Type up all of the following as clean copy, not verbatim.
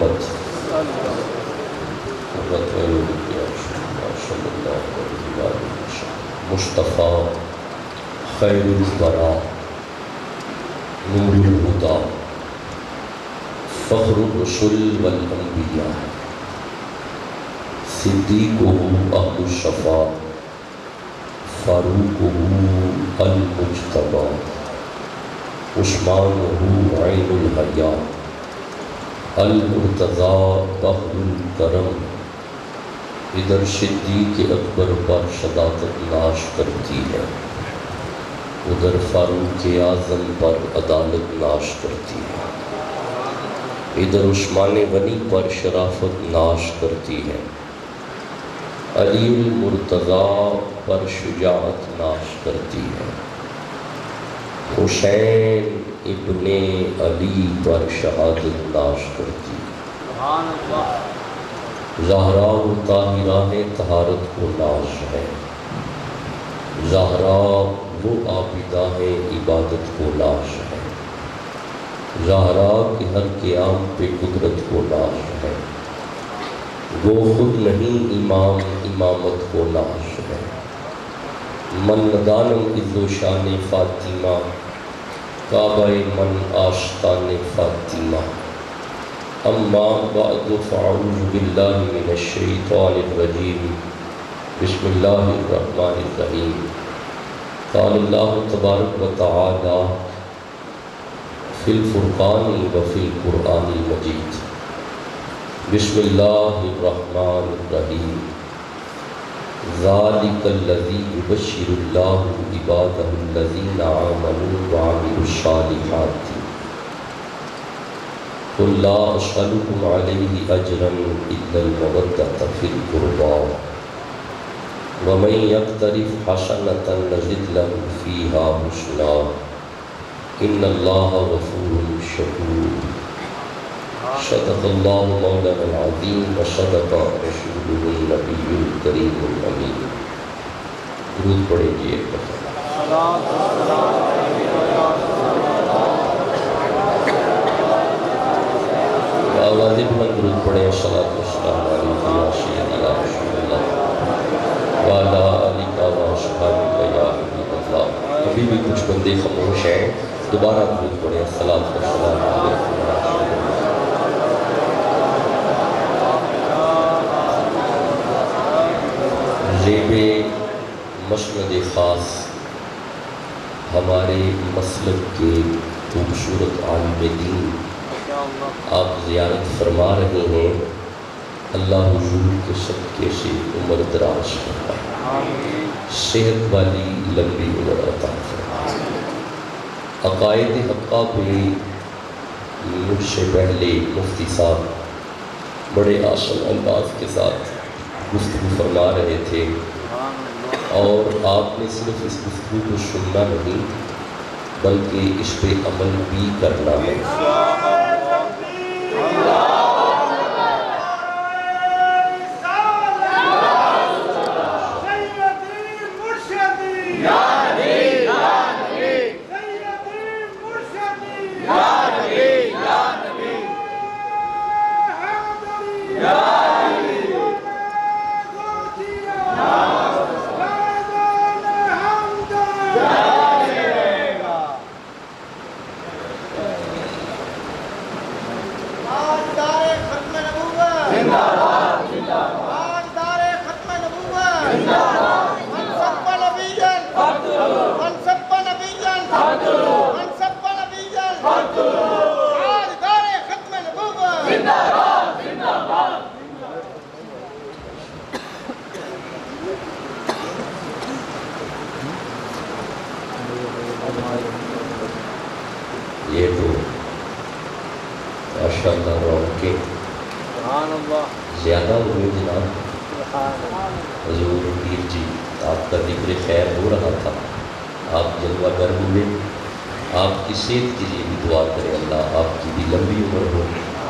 محمد مصطفیٰ خیر الورا نور الہدیٰ فخر الرسل والانبیاء صدیقہ اہل الشفاء فاروقہ المجتبیٰ عثمانہ عین الحیاء المرتضیٰ بحر الکرم. ادھر صدیق اکبر پر صداقت ناش کرتی ہے، ادھر فاروق اعظم پر عدالت ناش کرتی ہے، ادھر عثمان غنی پر شرافت ناش کرتی ہے، علی المرتضیٰ پر شجاعت ناش کرتی ہے، حسین ابن علی پر شہادت ناش کرتی ہے. زہرا و طاہرہ طہارت کو ناش ہے، زہرا وہ عابدہ ہے عبادت کو ناش ہے، زہرا کے ہر قیام پہ قدرت کو ناش ہے، وہ خود نہیں امام امامت کو ناش ہے. من ندانم عز و شان فاطمہ کعبہ من آستان فاطمہ. اما بعد فاعوذ باللہ من الشیطان الرجیم بسم اللہ الرحمن الرحیم. قال اللہ تبارک و تعالی فی الفرقان و فی القرآن المجید. بسم اللہ الرحمن الرحیم. ذالک الذی یبشر اللہ عبادہ الذین آمنوا وعملوا الصالحات. قل لا اسألکم علیہ اجرا الا المودۃ فی القربى ومن یقترف حسنۃ نزد لہ فیہا حسنا ان اللہ غفور شکور. صدق اللہ مولانا العظیم وصدق رسولہ النبی الکریم الامین. درود پڑھیں جی ایک دفعہ. آوازیں بلند درود پڑھیں. صلاۃ والسلام علیکم یا سیدی یا رسول اللہ وعلی آلک و اصحابک یا حبیب اللہ. ابھی بھی کچھ بندے خاموش ہیں، دوبارہ درود پڑھیں. صلاۃ والسلام علیکم یا رسول اللہ. زیب مسند خاص ہمارے مسلک کے خوبصورت عالم دین آپ زیارت فرما رہے ہیں. اللہ حضور کے صدقے سے عمر دراز فرمائے، صحت والی لمبی عمر عطا فرمائے. عقائد حقہ پہ مجھ سے پہلے مفتی صاحب بڑے آسن انداز کے ساتھ گفتگو فرما رہے تھے، اور آپ نے صرف اس گفتگو کو سننا نہیں بلکہ اس پہ عمل بھی کرنا ہے. یہ تو ماشاءاللہ رونقیں زیادہ ہوئے جناب. حضور پیر جی آپ کا ذکر خیر ہو رہا تھا، آپ جلوہ گر ہوئے. آپ کی صحت کے لیے بھی دعا کریں، اللہ آپ کی بھی لمبی عمر ہو،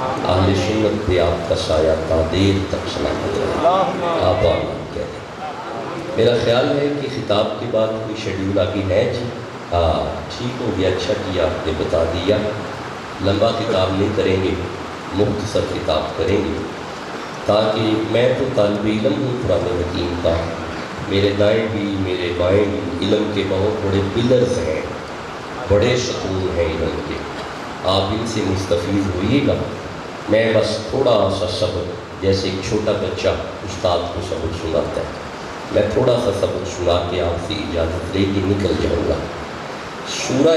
اہل سنت پہ آپ کا سایہ تا دیر تک سلامت رہے. آپ آمین کہہ دیں. میرا خیال ہے کہ خطاب کے بعد کوئی شیڈیول آگے ہے جی؟ ٹھیک ہو گیا، اچھا کیا آپ نے بتا دیا. لمبا خطاب نہیں کریں گے، مختصر خطاب کریں گے، تاکہ میں تو طالب علم ہوں قرآن حکیم کا، میرے دائیں بھی میرے بائیں بھی علم کے بہت بڑے پلرز ہیں، بڑے ستون ہیں علم کے، آپ ان سے مستفید ہوئیے گا۔ میں بس تھوڑا سا سبق، جیسے ایک چھوٹا بچہ استاد کو سبق سناتا ہے، میں تھوڑا سا سبق سنا کے آپ سے اجازت لے کے نکل جاؤں گا۔ سورہ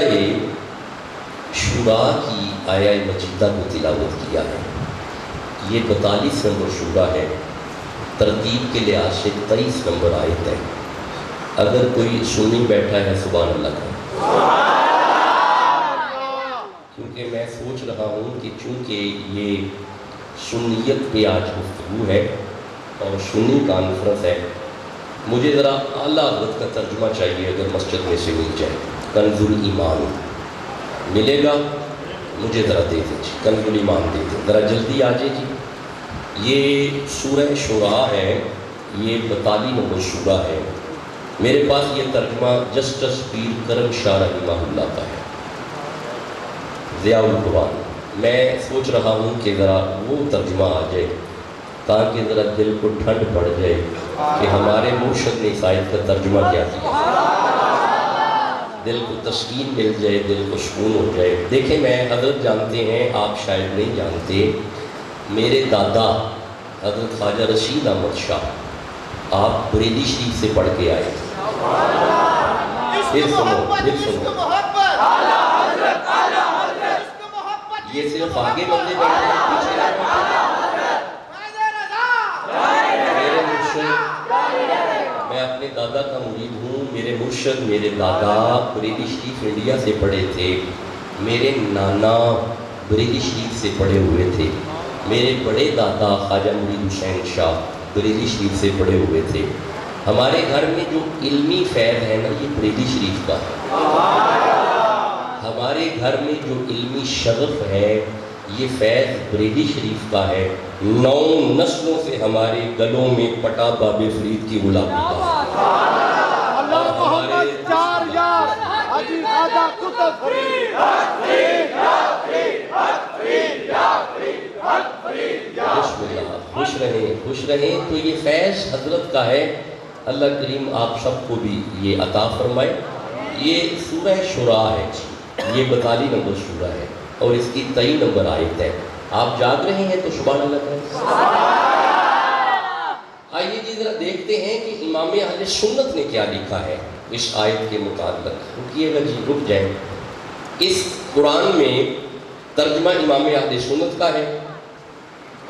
شورا کی آیہ مجیدہ کو تلاوت کیا ہے۔ یہ 42 نمبر سورہ ہے، ترتیب کے لحاظ سے 23 نمبر آیت ہے۔ اگر کوئی سنی بیٹھا ہے سبحان اللہ کا، کیونکہ میں سوچ رہا ہوں کہ چونکہ یہ سنیت پہ آج گفتگو ہے اور سنی کانفرنس ہے، مجھے ذرا اعلیٰ حضرت کا ترجمہ چاہیے، اگر مسجد میں سے مل جائے۔ کنز الایمان ملے گا؟ مجھے ذرا دے دیجیے، کنز الایمان دے دیں، ذرا جلدی آ جائے جی۔ یہ سورہ شورا ہے، یہ 42 نمبر سورہ ہے۔ میرے پاس یہ ترجمہ جسٹس پیر کرم شاہ رحمہ اللہ کا ہے، ضیاء القرآن۔ میں سوچ رہا ہوں کہ ذرا وہ ترجمہ آ جائے تاکہ ذرا دل کو ٹھنڈ پڑ جائے کہ ہمارے مرشد نے اس آیت کا ترجمہ کیا کیا، دل کو تسکین مل جائے، دل کو سکون ہو جائے۔ دیکھیں، میں حضرت جانتے ہیں، آپ شاید نہیں جانتے، میرے دادا حضرت خواجہ رشید احمد شاہ آپ بریلی شریف سے پڑھ کے آئے۔ پھر سنو، یہ صرف آگے بندے بیٹھے ہیں، پیچھے میرے مرشد، میں اپنے دادا کا مرید ہوں، میرے مرشد میرے دادا بریلی شریف انڈیا سے پڑھے تھے، میرے نانا بریلی شریف سے پڑھے ہوئے تھے، میرے بڑے دادا خواجہ مرید حسین شاہ بریلی شریف سے پڑھے ہوئے تھے۔ ہمارے گھر میں جو علمی فیض ہے نا، یہ بریلی شریف کا ہے۔ ہمارے گھر میں جو علمی شغف ہے، یہ فیض بریلی شریف کا ہے۔ 9 نسلوں سے ہمارے گلوں میں پٹا باب فرید کی غلامی کا ہے۔ اور ہمارے خوش رہیں، تو یہ فیض حضرت کا ہے۔ اللہ کریم آپ سب کو بھی یہ عطا فرمائے۔ یہ سورہ شورا ہے، یہ 42 نمبر سورہ ہے اور اس کی 23 نمبر آیت ہے۔ آپ جاگ رہے ہیں تو سبحان اللہ کہیں۔ آئیے جی ذرا دیکھتے ہیں کہ امام اہل سنت نے کیا لکھا ہے اس آیت کے متعلق۔ رکیے گا جی، رک جائیں۔ اس قرآن میں ترجمہ امام اہل سنت کا ہے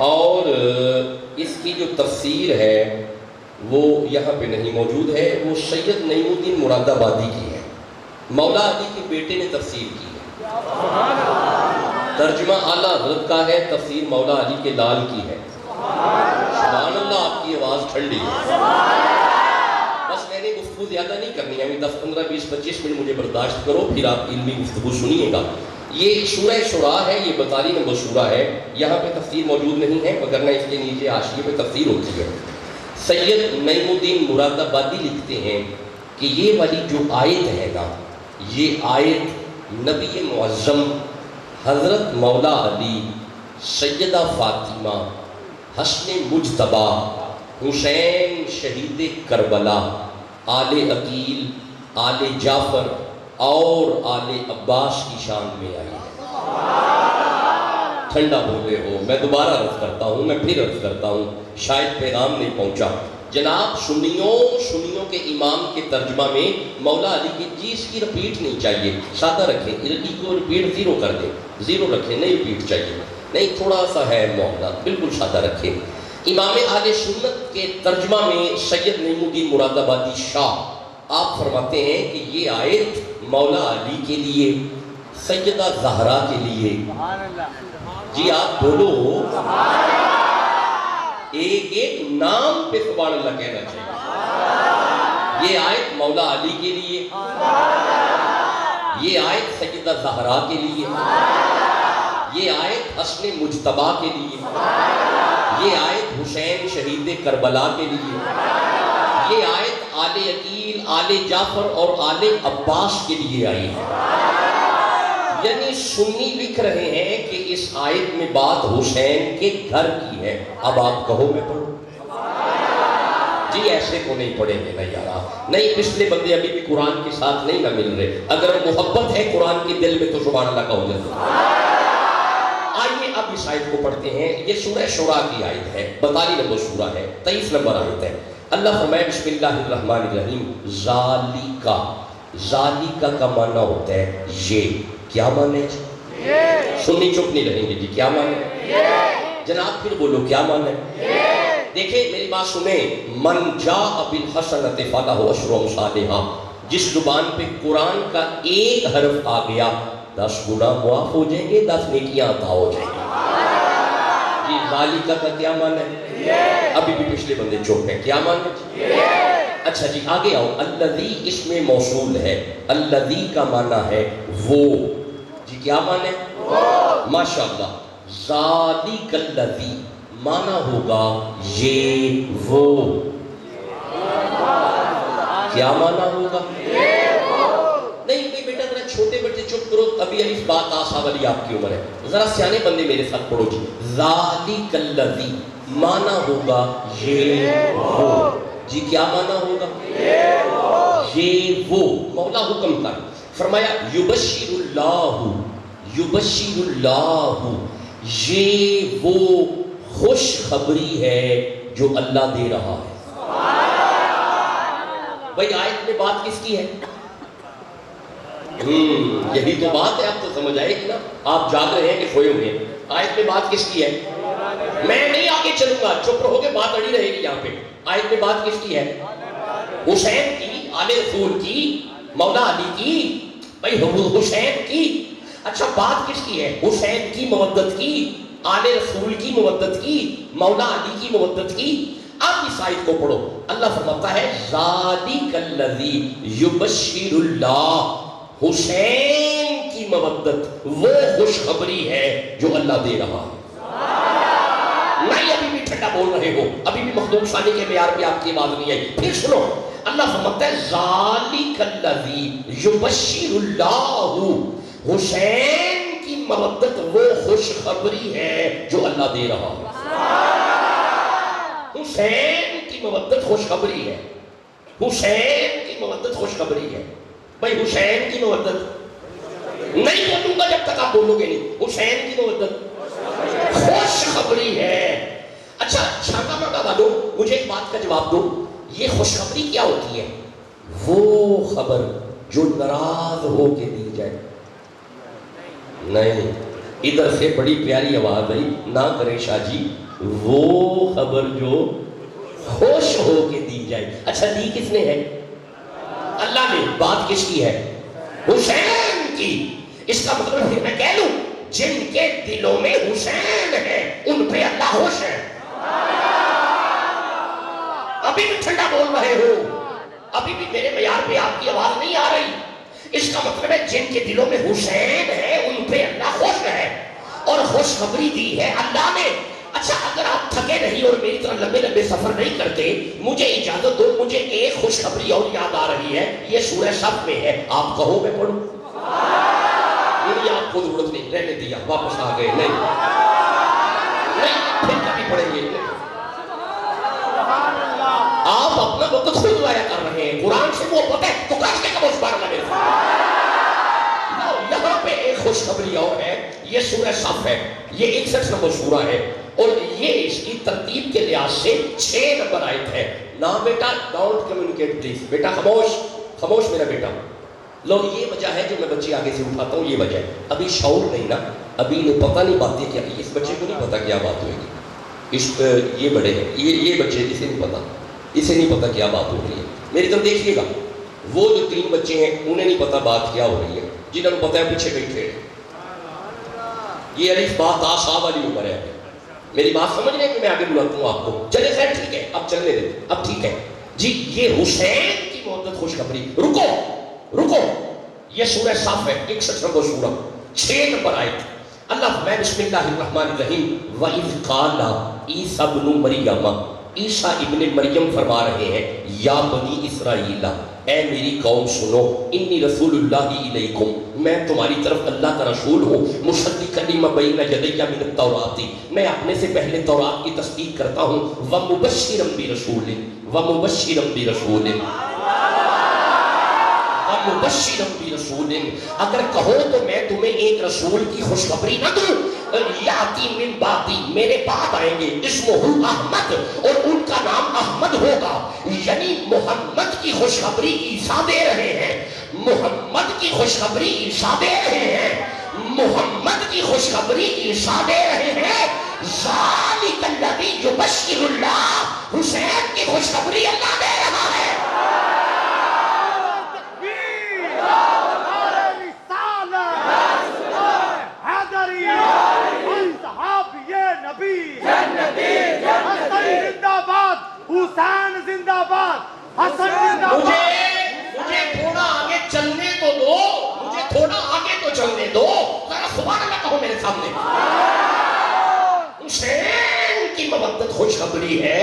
اور اس کی جو تفسیر ہے وہ یہاں پہ نہیں موجود ہے، وہ سید نعیم الدین مراد آبادی کی ہے، مولا علی کے بیٹے نے تفسیر کی ہے۔ ترجمہ اعلیٰ حضرت کا ہے، تفسیر مولا علی کے لال کی ہے۔ سبحان اللہ، آپ کی آواز ٹھنڈی ہے۔ بس میں نے گفتگو زیادہ نہیں کرنی ہے، 10 15 20 25 منٹ مجھے برداشت کرو، پھر آپ علمی گفتگو سنیے گا۔ یہ سورہ شورا ہے، یہ 42 نمبر سورہ ہے۔ یہاں پہ تفسیر موجود نہیں ہے، وگرنہ اس کے نیچے حاشیے پہ تفسیر ہوتی ہے۔ سید نعیم الدین مراد آبادی لکھتے ہیں کہ یہ والی جو آیت ہے نا، یہ آیت نبی معظم حضرت مولا علی، سیدہ فاطمہ، حسن مجتبیٰ، حسین شہید کربلا، آل عقیل، آل جعفر اور آل عباس کی شان میں آئی ہے۔ ٹھنڈا ہو گئے ہو، میں دوبارہ عرض کرتا ہوں، میں پھر عرض کرتا ہوں، شاید پیغام نہیں پہنچا۔ جناب سنیوں کے امام کے ترجمہ میں مولا علی کی چیز کی رپیٹ نہیں چاہیے، سادہ رکھیں، علی کو رپیٹ 0 کر دیں، 0 رکھیں، نہیں رپیٹ چاہیے، نہیں تھوڑا سا ہے معاملہ، بالکل سادہ رکھیں۔ امام اہل سنت کے ترجمہ میں سید نعیم الدین مراد آبادی شاہ آپ فرماتے ہیں کہ یہ آیت مولا علی کے لیے، سیدہ زہرا کے لیے، جی آپ بولو، ایک نام پہ سبحان اللہ کہنا چاہیے۔ یہ آیت مولا علی کے لیے، یہ آیت سیدہ زہرا کے لیے، یہ آیت حسن مجتبیٰ کے لیے، یہ آیت حسین شہید کربلا کے لیے، یہ آیت آل عقیل، آل جعفر اور آل عباس کے لیے آئی ہے۔ یعنی سنی لکھ رہے ہیں کہ اس آیت میں بات حسین کے گھر کی ہے. اب آپ کہو میں پڑھوں؟ جی ایسے کو نہیں پڑھیں گے نا یارا. نہیں پچھلے بندے ابھی بھی قرآن کے ساتھ نہیں نہ مل رہے. اگر محبت ہے قرآن کے دل میں تو سبحان اللہ کا ہو جاتا. آئیے اب اس آیت کو پڑھتے ہیں. یہ سورہ شورا کی آیت ہے، 42 نمبر سورہ ہے، 23 نمبر آیت ہے. اللہ فرمائے بسم اللہ الرحمن الرحیم. ذالکا، ذالکا کا معنی ہوتا ہے یہ. کیا معنی ہے؟ سنی چپ نہیں رہیں گے جی. کیا معنی ہے جناب؟ پھر بولو کیا معنی ہے؟ دیکھیں میری بات سنیں. من جاء بالحسنۃ فلہ عشر امثالھا. جس زبان پہ قرآن کا ایک حرف آ گیا 10 گنا معاف ہو جائیں گے، 10 نیکیاں عطا ہو جائیں گے. جی ذالکا کا کیا معنی ہے؟ ابھی بھی پچھلے بندے چپ ہیں. کیا معنی ہے؟ اچھا جی آگے آؤ. الذی اس میں موصول ہے. الذی کا معنی ہے وہ. جی کیا معنی ہے؟ ماشاءاللہ. ذالک الذی معنی ہوگا یہ وہ. کیا معنی ہوگا؟ نہیں بھئی بیٹا ذرا چھوٹے بچے چپ کرو. ابھی الف بات آسا والی آپ کی عمر ہے. ذرا سیانے بندے میرے ساتھ پڑھو جی. ذالک الذی معنی ہوگا یہ وہ. جی کیا معنی ہوگا؟ یہ وہ. مولا حکم کر فرمایا یبشر اللہ، یبشر اللہ، یہ وہ خوشخبری ہے جو اللہ دے رہا ہے. بھئی آیت میں بات کس کی ہے؟ یہی تو بات ہے. آپ تو سمجھ آئے گی نا. آپ جاگ رہے ہیں کہ کھوئے ہوئے ہیں. آیت میں بات کس کی ہے؟ میں نہیں آگے چلوں گا، چپ رہو گے، بات اڑی رہے گی یہاں پہ. آیت میں بات کس کی ہے؟ حسین کی، آل رسول کی، مولا علی کی. بھئی حسین کی. اچھا بات کس کی ہے؟ حسین کی مودت کی، آل رسول کی مودت کی، مولا علی کی مودت کی. اب اس آیت کو پڑھو. اللہ فرماتا ہے ذالک الذی یبشر اللہ. حسین کی مودت وہ خوشخبری ہے جو اللہ دے رہا ہے. نہیں ابھی بھی ٹھنڈا بول رہے ہو، ابھی بھی مخدوم ثانی کے معیار پہ آپ کی آواز نہیں آئی. پھر سنو. اللہ فرماتا ہے ذالک الذی یبشر اللہ. حسین کی مودت وہ خوشخبری ہے جو اللہ دے رہا ہے. حسین کی مودت خوشخبری ہے. حسین کی مودت خوشخبری ہے. بھئی حسین کی مودت نہیں بولوں گا جب تک آپ بولو گے نہیں. حسین کی مودت خوشخبری ہے. اچھا چھاکا ماکا والو مجھے ایک بات کا جواب دو. یہ خوشخبری کیا ہوتی ہے؟ وہ خبر جو ناراض ہو کے دی جائے. نہیں ادھر سے بڑی پیاری آواز آئی. نہ کرے شاہ جی. وہ خبر جو خوش ہو کے دی جائے. اچھا دی کس نے ہے؟ اللہ نے. بات کس کی ہے؟ حسین کی. اس کا مطلب ہے میں کہہ لوں جن کے دلوں میں حسین ہے ان پہ اللہ خوش ہے. ابھی بھی ٹھنڈا بول رہے ہو، ابھی بھی میرے معیار پہ آپ کی آواز نہیں آ رہی. اس کا مطلب ہے جن کے دلوں میں حسین ہے ان پہ اللہ خوش ہے اور خوشخبری دی ہے اللہ نے. اچھا اگر آپ تھکے نہیں اور میری طرح لمبے لمبے سفر نہیں کرتے مجھے اجازت دو. مجھے ایک خوشخبری اور یاد آ رہی ہے. یہ سورہ صف میں ہے. آپ کہو میں پڑھوں؟ نہیں آپ کو ضرورت نہیں، رہنے دیا، واپس آ گئے. نہیں پھر کبھی پڑھیں گے. آپ اپنا وقت خود ضائع کر رہے ہیں. قرآن سے وہ پتہ ہے تو کاش کے کب اس بار لگے. یہاں پہ ایک خوشخبری اور ہے. یہ سورہ صف ہے. یہ 61 نمبر سورہ ہے اور یہ اس کی ترتیب کے لحاظ سے 6 نمبر آیت ہے. نا بیٹا ڈونٹ کمیونیکیٹ پلیز. بیٹا خاموش خاموش میرا بیٹا. لو یہ وجہ ہے جو میں بچے آگے سے اٹھاتا ہوں. یہ وجہ ہے ابھی شعور نہیں نا. ابھی انہیں پتہ نہیں باتیں کیا. اس بچے کو نہیں پتا کیا بات ہوئے گی. یہ بڑے ہیں یہ بچے اسے نہیں پتا. اسے نہیں پتا کیا بات ہو رہی ہے. میری طرف دیکھیے گا. وہ جو 3 بچے ہیں انہیں نہیں پتا بات کیا ہو رہی ہے. جنہوں نے پتا ہے پیچھے بیٹھے. یہ الف بات آسا والی عمر ہے. میری بات سمجھ رہے ہیں کہ میں آگے بلاتا ہوں آپ کو. چلے خیر ٹھیک ہے اب چلنے دیں. اب ٹھیک ہے جی. یہ حسین کی مودت خوشخبری. رکو رکو. یہ سورہ صف ہے 61 نمبر سورہ 6 نمبر آیت. اللہ میں بسم اللہ الرحمن الرحیم. وَإِذْ قَالَ عِيسَى ابْنُ مَرْيَمَ عیسیٰ ابن مریم فرما رہے ہیں یا بنی اسرائیل، اے میری قوم سنو، انی رسول اللہ علیکم، میں تمہاری طرف اللہ کا رسول ہوں، مصدقا لما بین یدی من التوراۃ، میں اپنے سے پہلے تورات کی تصدیق کرتا ہوں، ومبشرا برسول، ومبشرا برسول، ومبشرا برسول، اگر کہو تو میں تمہیں ایک رسول کی خوشخبری نہ دوں، یاتی من بعدی، میرے بعد آئیں گے، اسمہ احمد، اور ان کا نام احمد ہوگا، یعنی محمد کی خوشخبری عیسیٰ دے رہے ہیں، محمد کی خوشخبری عیسیٰ دے رہے ہیں، محمد کی خوشخبری عیسیٰ دے رہے ہیں، ذالک الذی یبشر اللہ، حسین کی خوشخبری اللہ دے رہا ہے۔ حسین زندہ باد، حسن زندہ باد۔ مجھے تھوڑا آگے چلنے تو دو، مجھے تھوڑا آگے تو چلنے دو، ذرا سبحان اللہ کہو میرے سامنے۔ حسین کی مودت خوشخبری ہے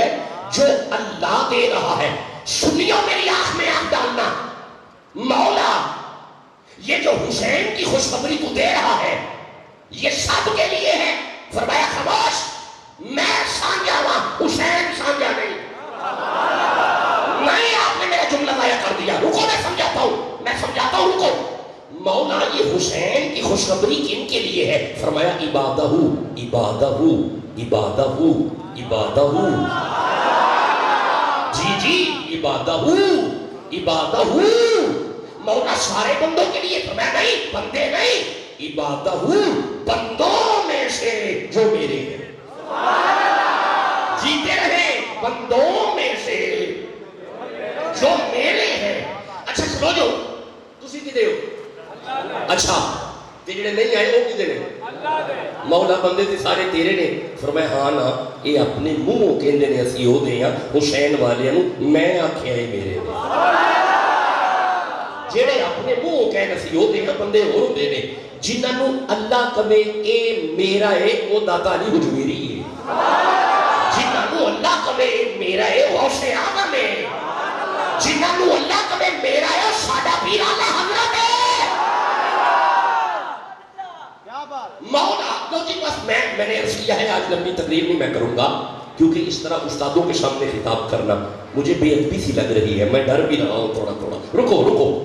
جو اللہ دے رہا ہے۔ سنیو میری آنکھ میں آنکھ ڈالنا، مولا یہ جو حسین کی خوشخبری تو دے رہا ہے یہ سب کے لیے ہے۔ فرمایا خاموش، میں سانجا ہوا، حسین سانجا نہیں۔ نہیں، آپ نے میرا جملہ ضائع کر دیا، رکو میں سمجھاتا ہوں، رکو۔ مولا یہ حسین کی خوشخبری کن کے لیے ہے؟ فرمایا عبادہ، جی عبادہ، مولا سارے بندوں کے لیے؟ فرمایا نہیں، بندے نہیں، عبادہ، بندوں میں سے جو میرے ہیں، جیتے رہے، بندوں میں سے جو میرے ہیں۔ اچھا سنو، جو تسی کدے ہو؟ اچھا تے جڑے نہیں آئے وہ کدے نے؟ مولا بندے تے سارے تیرے نے۔ فرمایا ہاں نا، یہ اپنے منہ کہندے نے اسی ہو دے ہاں حسین والے نو، میں آکھیا ہے میرے نے، جڑے اپنے منہ کہن اسی ہو دے ہاں بندے ہور ہوندے نے، جنہاں نو اللہ کہے اے میرا ہے وہ داتا علی حجویری ہے، جنہاں نو اللہ کہے میرا ہے غوث اعظم ہے، جنہاں نو اللہ کہے میرا ہے ساڈا پیر اعلی حضرت ہے۔ مولا لو جی بس میں نے عرض کیا ہے، آج لمبی تقریر نہیں میں کروں گا کیونکہ اس طرح استادوں کے سامنے خطاب کرنا مجھے بے ادبی سی لگ رہی ہے، میں ڈر بھی رہا ہوں تھوڑا۔ رکو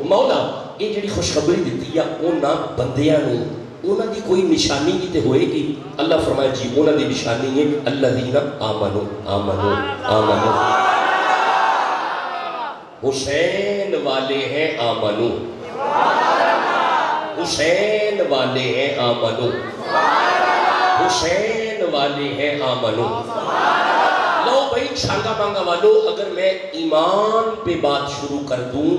مولا یہ جڑی خوشخبری دیتی ہے اونا بندیاں نو، اونا دی کوئی نشانی کی تے ہوئے گی؟ اللہ فرمائے جی اونا دی نشانی ہے الذین آمنو، حسین والے ہیں آمنو، حسین والے ہیں آمنو، حسین والے ہیں آمنو۔ لو بھائی چھانگا مانگا والو، اگر میں ایمان پہ بات شروع کر دوں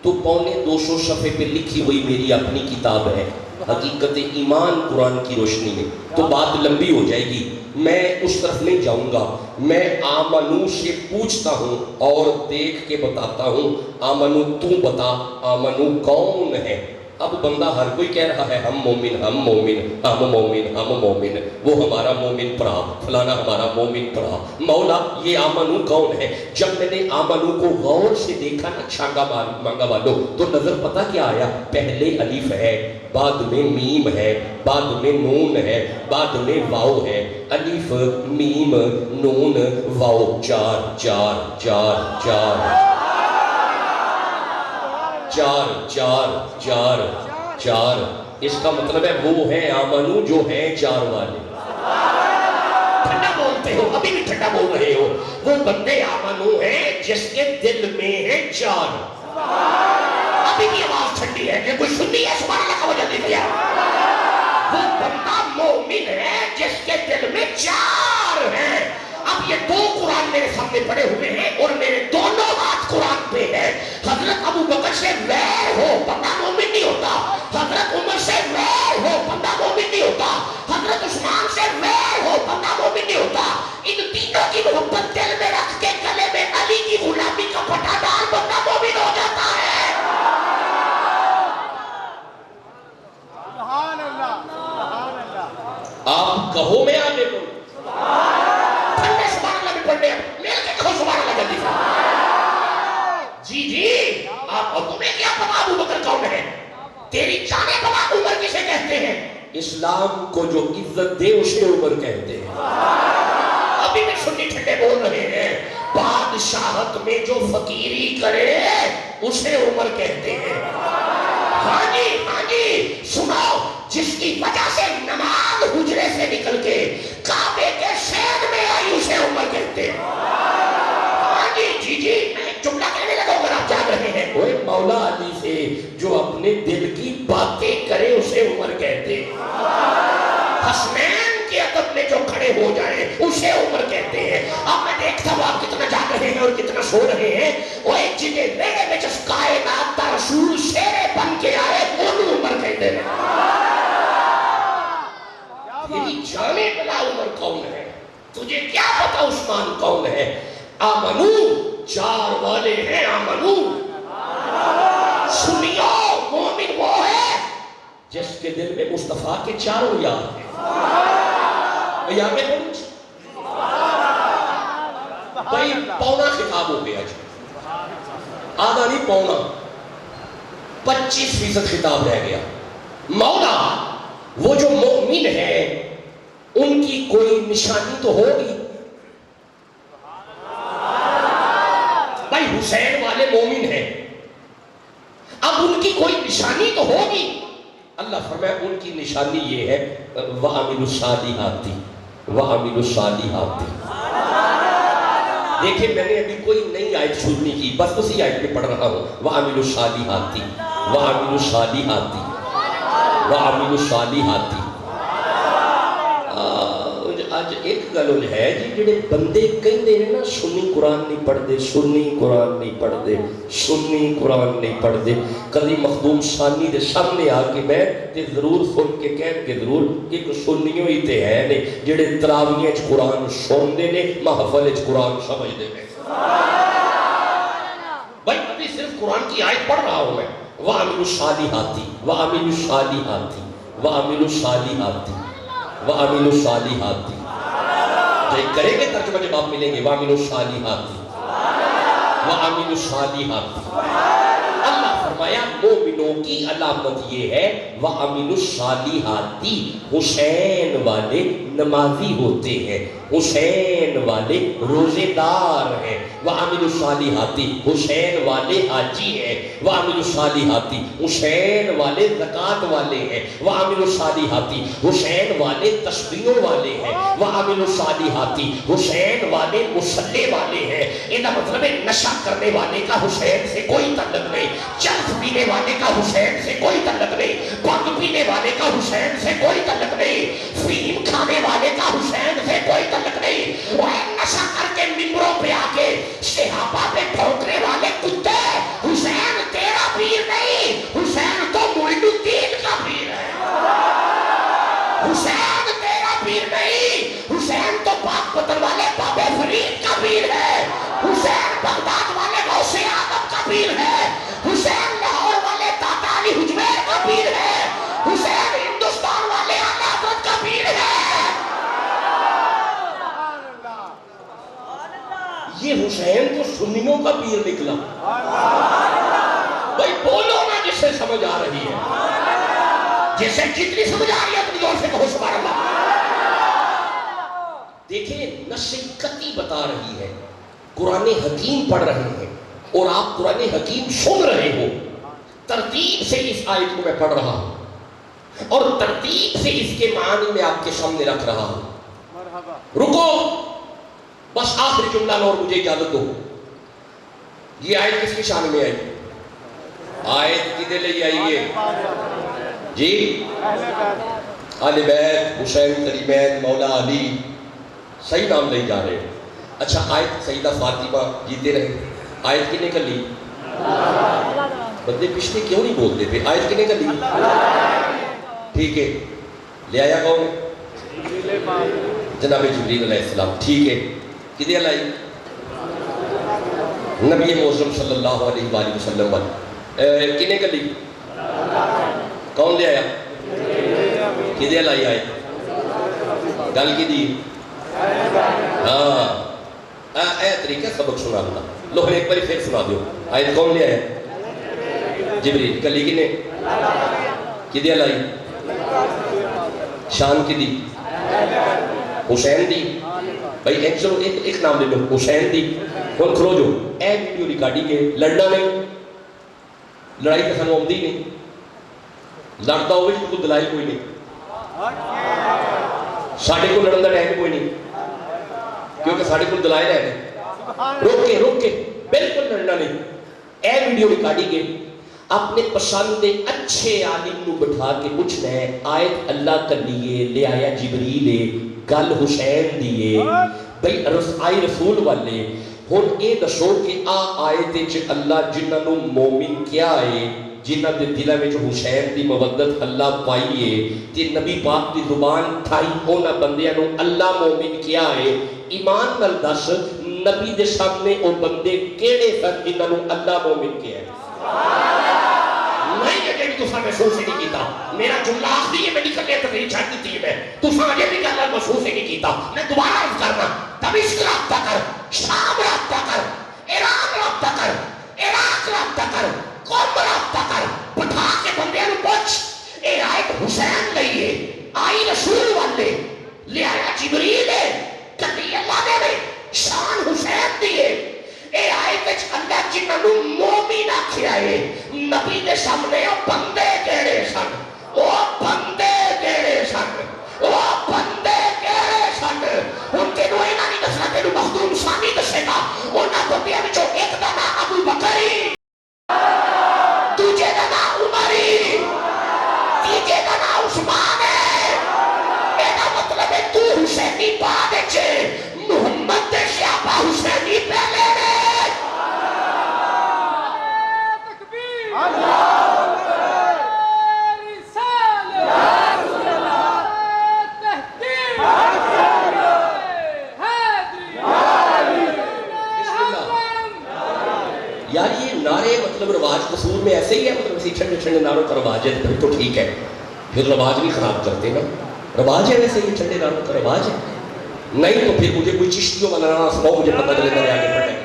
تو 250 صفحے پہ لکھی ہوئی میری اپنی کتاب ہے حقیقت ایمان قرآن کی روشنی میں، تو بات لمبی ہو جائے گی، میں اس طرف نہیں جاؤں گا۔ میں آمنو سے پوچھتا ہوں اور دیکھ کے بتاتا ہوں، آمنو تو بتا آمنو کون ہے؟ اب بندہ ہر کوئی کہہ رہا ہے ہم مومن، وہ ہمارا مومن پرا، فلانا ہمارا مومن پرا۔ مولا یہ آمنو کون ہے؟ جب میں نے آمنو کو غور سے دیکھا نا چھانگا مانگا والو، تو نظر پتا کیا آیا؟ پہلے الف ہے، بعد میں میم ہے، بعد میں نون ہے، بعد میں واو ہے، الف میم نون واو، چار۔ اس کا مطلب ہے وہ ہیں آمنو جو ہیں چار والے۔ ٹھنڈا بولتے ہو، ابھی بھی ٹھنڈا بول رہے ہو۔ وہ بندے آمنو ہیں جس کے دل میں ہیں چار۔ ابھی بھی آواز ٹھنڈی ہے کہ کوئی سنی ہے؟ سبحان اللہ کا وجہ دے دیا۔ وہ بندہ مومن ہے جس کے دل میں چار ہیں۔ اب یہ دو قرآن میرے سامنے پڑے ہوئے ہیں اور میرے دونوں ہاتھ قرآن پہ ہے۔ حضرت ابو بکر سے ویر ہو بندہ مومن نہیں ہوتا، حضرت عمر سے ویر ہو بندہ مومن نہیں ہوتا، حضرت عثمان سے ویر ہو بندہ مومن نہیں ہوتا۔ ان تینوں کی محبت دل میں رکھ کے گلے میں علی کی غلامی کا پٹا ڈال بندہ مومن ہو جاتا ہے۔ سبحان اللہ، سبحان اللہ۔ آپ کہو میں آگے بولوں، ٹھنڈے سبحان اللہ بھی پڑھنے ہیں، میرے اسلام کو جو عزت دے اسے عمر کہتے ہیں. ابھی میں سنی ٹھنڈے بول رہے ہیں. بادشاہت میں جو فقیری کرے اسے عمر کہتے ہیں. ہاں جی سنو, جس کی وجہ سے نماز حجرے سے نکل کے کعبے کے شہر میں آئی اسے عمر کہتے ہیں. ہاں جی میں ایک جملہ کہنے لگا اگر آپ جان رہے ہیں. وہ مولا علی سے جو اپنے دل کی باتیں کرے اسے عمر کہتے ہیں. حسنین کے ادب میں جو کھڑے ہو جائیں اسے عمر کہتے ہیں. اب میں دیکھتا ہوں آپ کتنا جان رہے ہیں اور کتنا سو رہے ہیں. وہ ایک جنہیں لینے میں جس کائنات کا رسول شیر بن کے آئے انہوں عمر کہتے ہیں. تیری جانے بلا عمر کون ہے؟ تجھے کیا پتا عثمان کون ہے؟ آمنو چار والے ہیں. آمنو سنیو, مومن وہ ہے جس کے دل میں مصطفیٰ کے چاروں یار ہیں. یاد ہے بھائی پونا خطاب ہو گیا جی, آدھا نہیں پونا 25% خطاب رہ گیا. مولا وہ جو مومن ہے ان کی کوئی نشانی تو ہوگی. بھائی حسین والے مومن ہیں, اب ان کی کوئی نشانی تو ہوگی. اللہ فرمایا ان کی نشانی یہ ہے وَعَمِلُوا الصَّالِحَاتِ وَعَمِلُوا الصَّالِحَاتِ. دیکھیں میں نے ابھی کوئی نئی آیت شروع نہیں کی, بس اسی آیت میں پڑھ رہا ہوں. وَعَمِلُوا الصَّالِحَاتِ وَعَمِلُوا الصَّالِحَاتِ وَعَمِلُوا الصَّالِحَاتِ. آج ایک گلوج ہے جی جڑے بندے کہیں دے نا سنی قرآن نہیں پڑھ دے, سنی قرآن نہیں پڑھ دے, سنی قرآن نہیں پڑھ دے. کبھی مخدوم ثانی دے سامنے آ کے بیٹھ تے ضرور سن کے کہن کے ضرور کہ سنیوں ہی تے ہے نے جڑے تراویحیں وچ قرآن سن دے نے, محفل وچ قرآن سمجھ دے نے. بھائی ابھی صرف قرآن کی آیت پڑھ رہا ہوں میں. وَعَمِلُوا الصَّالِحَاتِ وَعَمِلُوا الصَّالِحَاتِ وَعَمِلُوا الصَّالِحَاتِ وَعَمِلُوا الصَّالِحَاتِ. کریں گے ترجمہ جب آپ ملیں گے. وَعَمِلُوا الصَّالِحَاتِ وَعَمِلُوا الصَّالِحَاتِ. اللہ فرمایا مومنوں کی علامت یہ ہے وَعَمِلُوا الصَّالِحَاتِ, حسین والے نمازی ہوتے ہیں, حسین والے روزے دار ہیں. وَعَمِلُوا الصَّالِحَاتِ, حسین والے حاجی ہیں. وَعَمِلُوا الصَّالِحَاتِ, حسین والے زکوٰۃ والے ہیں. وَعَمِلُوا الصَّالِحَاتِ, حسین والے تسبیحوں والے ہیں. وَعَمِلُوا الصَّالِحَاتِ, حسین والے مصلی والے ہیں. یہ مطلب ہے نشہ کرنے والے کا حسین سے کوئی تعلق نہیں, چرس پینے والے کا حسین سے کوئی تعلق نہیں, بھنگ پینے والے کا حسین سے کوئی تعلق نہیں, فیم کھانے والے کا حسین سے کوئی تعلق نہیں. وہ نشہ کر کے ممبروں پہ آ کے صحابہ پہ بھونکنے والے کتے, حسین تیرا پیر نہیں, حسین تو معین الدین کا پیر ہے. حسین تیرا پیر نہیں, حسین تو پاک پتن والے بابے فرید کا پیر ہے. حسین بغداد والے غوث اعظم کا پیر ہے. حسین لاہور والے داتا علی حجویر کا پیر ہے. حسین ہندوستان والے اعلی حضرت کا پیر ہے. یہ حسین تو سنیوں کا پیر نکلا. بھائی بولو نا جس سے سمجھ آ رہی ہے, جسے جتنی سمجھ آ رہی ہے اپنی اور سے کہو سبحان اللہ. دیکھیں نص قطعی بتا رہی ہے, قرآن حکیم پڑھ رہے ہیں اور آپ قرآن حکیم سن رہے ہو. ترتیب سے اس آیت کو میں پڑھ رہا ہوں اور ترتیب سے اس کے معنی میں آپ کے سامنے رکھ رہا ہوں. رکو بس آخری جملہ اور مجھے اجازت دو. یہ آیت کس کی شان میں آئی؟ آیت کدے لے آئی ہے جی؟ اہل بیت, حسین قریبین, مولا علی, صحیح نام لے جا رہے ہیں. اچھا آیت سیدہ فاطمہ جیتے رہے, آیت کنے کر لی؟ بندے پچھلے کیوں نہیں بولتے تھے؟ آیت کنے کر لی؟ ٹھیک ہے, لے آیا کون؟ جناب جبریل علیہ السلام. ٹھیک ہے, کدے لائی؟ نبی معظم صلی اللہ علیہ وآلہ وسلم. کنے کر لی؟ کون لے آیا؟ کدے لائی آئے؟ گل کی دی؟ ہاں اے طریقہ سبق سنا دیتا. لو ایک باری پھر سنا دیو. آیت کون لے آیا؟ جبریل. کلی کنے؟ کدے لائی؟ شان کی دی حسین دی بھائی ایک نام لے لو حسین دی ہوں کھلو جو اے ویڈیو ریکارڈنگ ہے لڑنا نہیں لڑائی تو سانو آتی نہیں لڑتا ہوئے جی کوئی دلائل کوئی نہیں ساڑھے کو لڑن کا ٹائم کوئی نہیں کیونکہ ساڑھے کو دلائل ہے روک کے بالکل لڑنا نہیں اے ویڈیو ریکارڈنگ ہے اپنے پسند اچھے عالم نو بٹھا کے پوچھنا ہے آیت اللہ کر لیے لے آیا جبریل گل حسین دیے بھئی آئی رسول والے ہون اے دسو کہ آیت چ اللہ جنہاں نو مومن کیا ہے جنہاں دے دلہ میں جو حسین دی مودت اللہ پائیے تے نبی پاک دی زبان تھائی اونا بندیاں نو اللہ مومن کیا ہے ایمان نال دس نبی دے سامنے او بندے کیڑے سن جنہاں نو اللہ مومن کیا ہے نہیں کہ تو سامنے محسوس نہیں کیتا میرا جملہ آخری ہے میں نکل لیا تقریر چھاڑ دیتی ہے میں تو سامنے بھی کہ اللہ محسوس نہیں کیتا میں دوبارہ عرض کرنا دمشق رابطہ کر شام رابطہ کر ایران رابطہ کر عراق رابطہ کر قوم رابطہ کر بٹھا کے بندے نو پوچھ اے آیت حسین لئیے آئی رسول والے لے آیا جبریل ہے کبھی اللہ نے شان حسین دیے اے آیت اللہ جنہاں نو مومن آکھیا ہے نبی دے سامنے او بندے کیڑے سن او بندے کیڑے سن او بندے کیڑے سن ان کے نو اینا نہیں دسنا تینو مخدوم ثانی دسے گا انہاں بندیاں وچوں ایک دا نام ابو بکری دوجے دا نام عمری تیجے دا نام عثمان ہے اینا مطلب ہے تو حسینی بعد چھے محمد دے شعبہ حسینی پہلے نے یار یہ نعرے مطلب رواج قصور میں ایسے ہی ہے مطلب اسی چھنڈے چھنڈے نعروں کا رواج ہے پھر تو ٹھیک ہے پھر رواج بھی خراب کرتے نا رواج ہے ویسے یہ چھنڈے نعروں کا رواج ہے نہیں تو پھر مجھے کوئی چشتیوں والا نعرہ سناؤ مجھے پتہ چلے میرے آگے پڑھے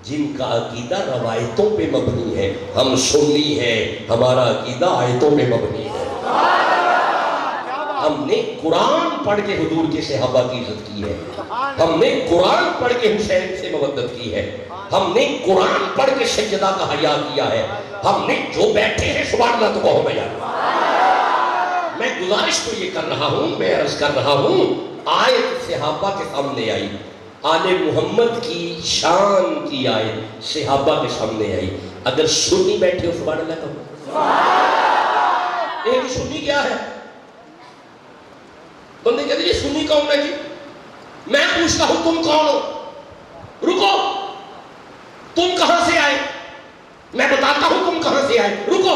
جن کا عقیدہ روایتوں پہ مبنی ہے ہم سنی ہیں ہمارا عقیدہ آیتوں پہ مبنی ہے ہم نے قرآن پڑھ کے حضور کے صحابہ کی عزت کی ہے ہم نے قرآن پڑھ کے حسین سے مودت کی ہے ہم نے قرآن پڑھ کے سجدہ کا حیا کیا ہے ہم نے جو بیٹھے ہیں سبحان اللہ تو کہو میں جانا میں گزارش تو یہ کر رہا ہوں میں عرض کر رہا ہوں آیت صحابہ کے سامنے آئی آل محمد کی شان کی آیت صحابہ کے سامنے آئی اگر سنی بیٹھے ہو سبحان اللہ کہو ایک سنی کیا ہے بندے کہتے ہیں یہ سنی کون ہے جی میں پوچھتا ہوں تم کون ہو رکو تم کہاں سے آئے میں بتاتا ہوں تم کہاں سے آئے رکو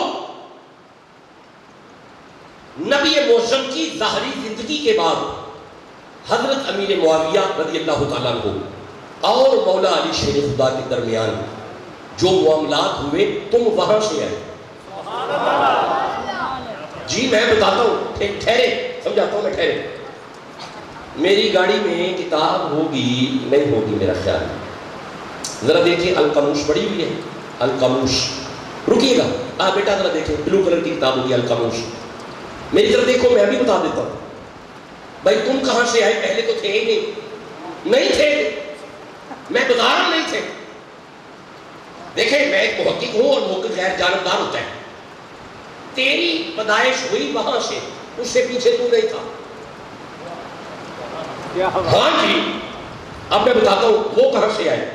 نبی معظم کی ظاہری زندگی کے بعد حضرت امیر معاویہ رضی اللہ تعالیٰ عنہ اور مولا علی شیر خدا کے درمیان جو معاملات ہوئے تم وہاں سے آئے جی میں بتاتا ہوں ٹھہرے سمجھاتا ہوں میں ٹھہرے میری گاڑی میں کتاب ہوگی نہیں ہوگی میرا خیال ذرا دیکھیں القاموس پڑھی ہوئی ہے القاموس رکیے گا بیٹا ذرا دیکھیں بلو کلر کی کتاب ہوگی القاموس میری طرف دیکھو میں ابھی بتا دیتا ہوں بھائی تم کہاں سے آئے پہلے تو تھے ہی نہیں تھے میں گزارا نہیں تھے دیکھیں میں ایک محقق ہوں اور محقق غیر جانبدار ہوتا ہے تیری پیدائش ہوئی وہاں سے اس سے پیچھے تو نہیں تھا ہاں جی اب میں بتاتا ہوں وہ کہاں سے آئے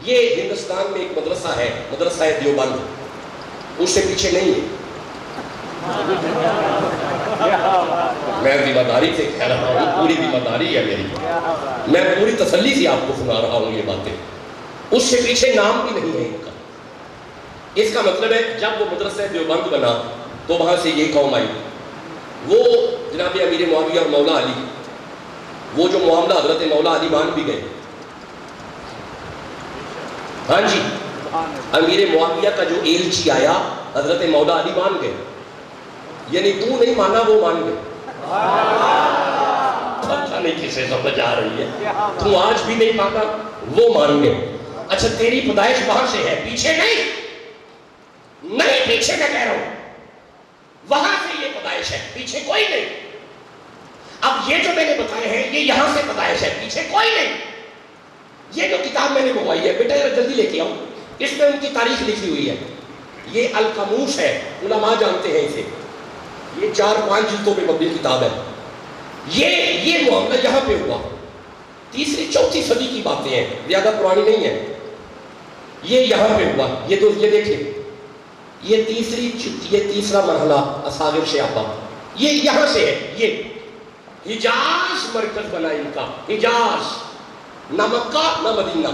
یہ ہندوستان میں ایک مدرسہ ہے مدرسہ دیوبند اس سے پیچھے نہیں ہے میں ذمہ داری سے کہہ رہا ہوں پوری ذمہ داری ہے میری میں پوری تسلی سے آپ کو سنا رہا ہوں یہ باتیں اس سے پیچھے نام بھی نہیں ہے ان کا اس کا مطلب ہے جب وہ مدرسہ دیوبند بنا تو وہاں سے یہ قوم آئی وہ جناب امیر معاویہ اور مولا علی وہ جو معاملہ حضرت مولا علی مان بھی گئے ہاں جی امیر معاویہ کا جو ایلچی آیا حضرت مولا علی مان گئے، یعنی تو نہیں مانا وہ مان گئے. پتہ نہیں کسے سمجھ آ رہی ہے. تو آج بھی نہیں مانا وہ مان گئے. اچھا تیری پیدائش وہاں سے ہے، پیچھے نہیں، نہیں پیچھے میں کہہ رہا ہوں، وہاں سے یہ پیدائش ہے، پیچھے کوئی نہیں. اب یہ جو میں نے بتائے ہیں یہ یہاں سے پیدائش ہے، پیچھے کوئی نہیں. یہ جو کتاب میں نے منگوائی ہے بیٹا جلدی لے کے آؤ، اس میں ان کی تاریخ لکھی ہوئی ہے. یہ القاموس ہے، علماء جانتے ہیں اسے. یہ 4-5 جلدوں پہ مبنی کتاب ہے. یہ معاملہ یہاں پہ ہوا، 3ری-4تھی صدی کی باتیں ہیں، زیادہ پرانی نہیں ہے. یہ یہاں پہ ہوا. یہ دیکھیں، یہ تیسرا مرحلہ اصاغر شیعہ، یہ یہاں سے ہے. یہ حجاز مرکز بنا ان کا، حجاز، نہ مکہ نہ مدینہ.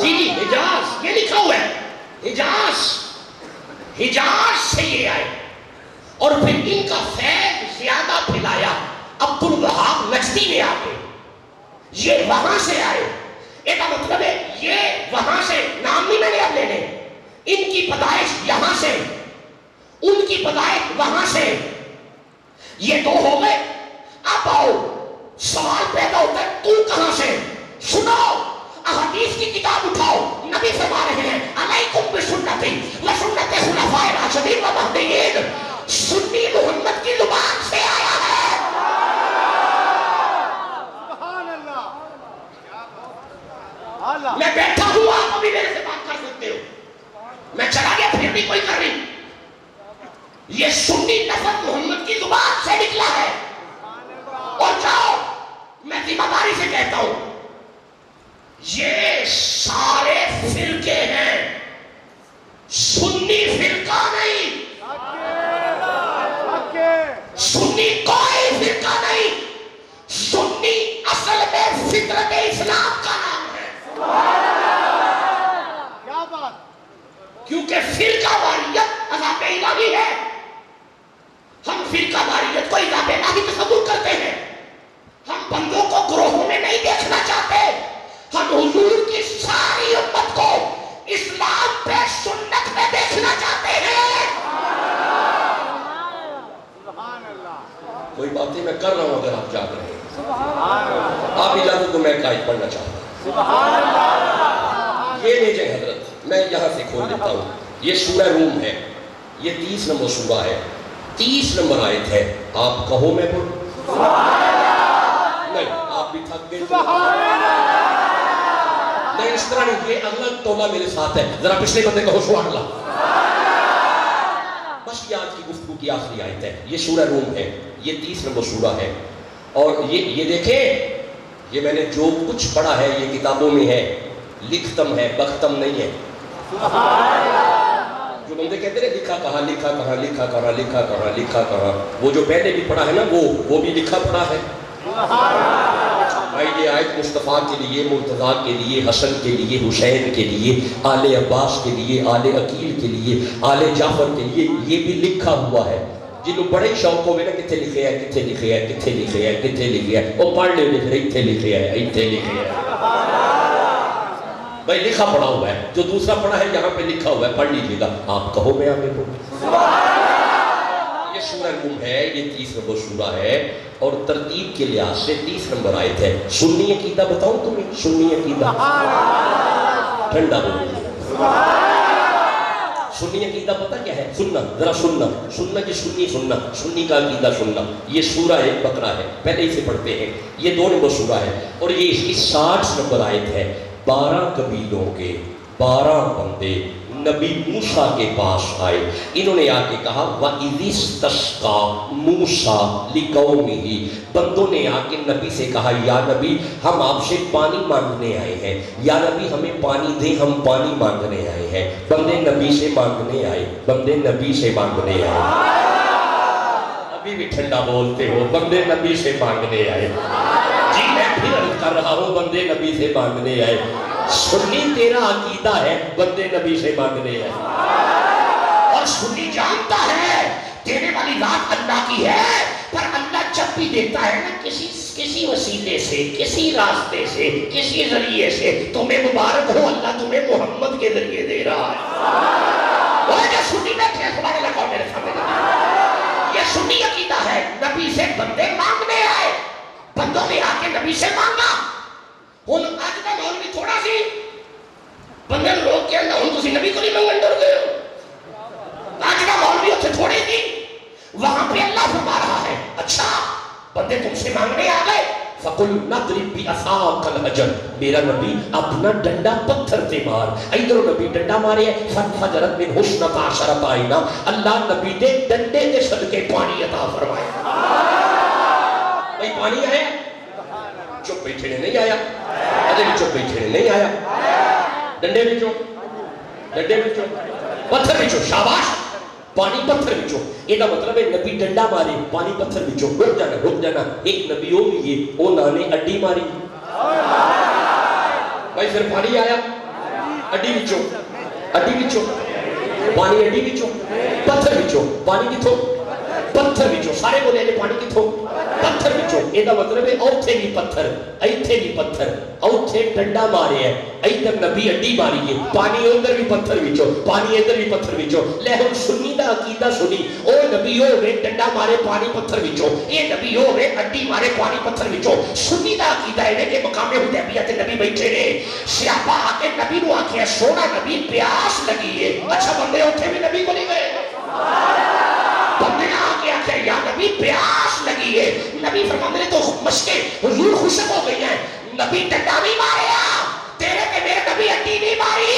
جی حجاز، یہ لکھا ہوا ہے حجاز. حجاز سے یہ آئے اور پھر ان کا فیض زیادہ پھیلایا عبدالوہاب نجدی نے آ کے. یہ وہاں سے آئے، ایک مطلب ہے یہ وہاں سے، نام نہیں میں نے اب لینے. ان کی پیدائش یہاں سے، ان کی پیدائش وہاں سے. یہ دو ہو گئے. اب آؤ سوال پیدا ہوتا ہے تو کہاں سے؟ سنو احادیث کی کتاب اٹھاؤ، نبی فرما رہے ہیں علیکم بسنتی وسنت خلفائے راشدین المہدیین. سنی محمد کی زبان سے آیا ہے. سبحان اللہ. میں بیٹھا ہوں، آپ ابھی میرے سے بات کر سکتے ہو. میں چلا گیا پھر بھی کوئی کر رہی. یہ سنی نسب محمد کی زبان سے نکلا ہے. اور جاؤ میں ذمہ داری سے کہتا ہوں یہ سارے فرقے ہیں، سنی فرقہ نہیں، سنی کوئی فرقہ نہیں. سنی اصل میں فطرت اسلام کا نام ہے. کیا بات. کیونکہ فرقہ واریت عذاب الہی ہے. ہم فرقہ واریت کو عذاب الہی تصور کرتے ہیں. ہم بندوں کو گروہوں میں نہیں دیکھنا چاہتے. ہم حضور کی ساری امت کو اسلام پہ سنت میں دیکھنا چاہتے ہیں. سبحان اللہ. کوئی باتیں میں کر رہا ہوں، اگر آپ جاگ رہے ہیں آپ اجازت تو میں قائد پڑھنا چاہتا ہوں. سبحان اللہ. یہ لیجیں حضرت، میں یہاں سے کھول دیتا ہوں. یہ سورہ روم ہے، یہ 30 نمبر سورہ ہے، 30 نمبر آیت ہے. آپ کہو میں پڑھوں؟ نہیں آپ بھی تھک گئے. نہیں اس طرح نہیں، یہ اگلا توبہ میرے ساتھ ہے. ذرا پچھلے بندے کہو سبحان اللہ. بس یہ آج کی گفتگو کی آخری آیت ہے. یہ سورہ روم ہے، یہ 30 نمبر سورہ ہے. اور یہ دیکھیں، یہ میں نے جو کچھ پڑھا ہے یہ کتابوں میں ہے، لکھتم ہے، بختم نہیں ہے. جو بندے کہتے ہیں لکھا کہاں لکھا کہاں لکھا کہاں لکھا کہاں لکھا کہاں، وہ جو پہلے بھی پڑھا ہے نا وہ بھی لکھا پڑھا ہے. بھائی یہ آیت مصطفیٰ کے لیے، مرتضیٰ کے لیے، حسن کے لیے، حسین کے لیے، آل عباس کے لیے، آل عقیل کے لیے، آل جعفر کے لیے، یہ بھی لکھا ہوا ہے. جنہوں بڑے شوق ہوئے نا کتھے لکھے ہے، کتھے لکھے ہے، کتھے لکھے ہے، کتھے لکھے ہے، وہ پڑھ لے لکھ رہے اتھے لکھے ہے، اتھے لکھے ہے. بھائی لکھا پڑھا ہوا ہے، جو دوسرا پڑھا ہے یہاں پہ لکھا ہوا ہے، پڑھ لیجیے گا. آپ کہو میں آگے پڑھوں. یہ سورہ روم ہے، یہ 30 نمبر سورہ ہے اور ترتیب کے لحاظ سے 30 نمبر آیت ہے. سنی عقیدہ بتاؤں تمہیں؟ سنی عقیدہ ٹھنڈا بولیے. سنی عقیدہ پتہ کیا ہے؟ سننا، ذرا سننا، سننا کی سنی، سننا سنی کا عقیدہ سننا. یہ سورہ ایک بقرہ ہے، پہلے اسے پڑھتے ہیں. یہ 2 نمبر سورہ ہے اور یہ اس کی 60 نمبر آیت ہے. 12 قبیلوں کے 12 بندے نبی موسیٰ کے پاس آئے. انہوں نے آ کے کہا وَإِذِ اسْتَسْقَىٰ مُوسَىٰ لِقَوْمِهِ. بندوں نے آ کے نبی سے کہا یا نبی ہم آپ سے پانی مانگنے آئے ہیں، یا نبی ہمیں پانی دیں، ہم پانی مانگنے آئے ہیں. بندے نبی سے مانگنے آئے، بندے نبی سے مانگنے آئے. ابھی بھی ٹھنڈا بولتے ہو، بندے نبی سے مانگنے آئے. جی میں پھر عرض کر رہا ہوں، بندے نبی سے مانگنے آئے. سنی تیرا عقیدہ ہے، بندے نبی سے مانگنے آئے. اور سنی جانتا ہے دینے والی ذات اللہ کی ہے، پر اللہ جب جب بھی دیتا ہے نا کسی وسیلے سے، کسی راستے سے، کسی ذریعے سے، تمہیں مبارک ہو، اللہ تمہیں محمد کے ذریعے دے رہا ہے۔ وہ جو سنی بیٹھے سبحان اللہ کہو میرے سامنے، یہ سنی عقیدہ ہے۔ نبی سے بندے مانگنے آئے، بندوں نے آ کے نبی سے مانگا۔ ہن اج دا مولوی تھوڑا سی بندے لوگ کے اندر ہن تسی نبی کو نہیں منگن ڈر گئے ہو۔ اج دا مولوی اتنے تھوڑے تھی، وہاں پہ اللہ فرما رہا ہے اچھا بندے تم سے مانگنے آ گئے، فَقُلْ نَضْرِبْ بِعَصَاكَ الْحَجَرَ، میرا نبی اپنا ڈنڈا پتھر سے مار۔ ادھر نبی ڈنڈا مارے ہے، فَانْفَجَرَتْ مِنْهُ اثْنَتَا عَشَرَةَ عَيْنًا، اللہ نبی دے ڈنڈے دے صدقے پانی عطا فرمائے۔ بھئی پانی آیا؟ چپ بیٹھے نے نہیں آیا، ادھر چپ بیٹھے نے نہیں آیا، ڈنڈے بچو، ڈنڈے بچو، پتھر بچو، شاباش، پانی پتھر بچو۔ یہ دا مطلب ہے نبی ڈنڈا مارے، پانی پتھر بچو، رک جانا رک جانا۔ ایک نبی ہو بھی یہ اونا نے اڈی ماری، بھائی پھر پانی آیا، اڈی بچو، اڈی بچو، پانی اڈی بچو، پتھر بچو، پانی کتھو؟ پتھر بچو، سارے بولے جے پانی کتھو؟ پتھر بچو۔ یہ دا مطلب ہے اوتھے بھی پتھر، ایتھے بھی پتھر، اوتھے ڈنڈا مارے ہے، ایتھے نبی اڈی ماری ہے، پانی ادھر بھی پتھر بچو، پانی ادھر بھی پتھر بچو۔ لیکن سنی دا عقیدہ سنی، او نبی ہو گئے ڈنڈا مارے پانی پتھر بچو، یہ نبی ہو گئے اڈی مارے پانی پتھر بچو۔ سنی دا عقیدہ ہے کہ مقام حدیبیہ تے نبی بیٹھے نے، صحابہ آ کے نبی نو آکھیا سونا نبی پیاس لگی ہے۔ اچھا بندے اوتھے بھی نبی کو نہیں گئے، بندے آ کے آکھیا یا نبی پیاس لگی ہے، نبی فرماندے نے تو مشکیں حضور خوشک ہو گئی ہیں، نبی ڈنڈا نہیں ماریا، تیرے کے میرے نبی اڈی نہیں ماری،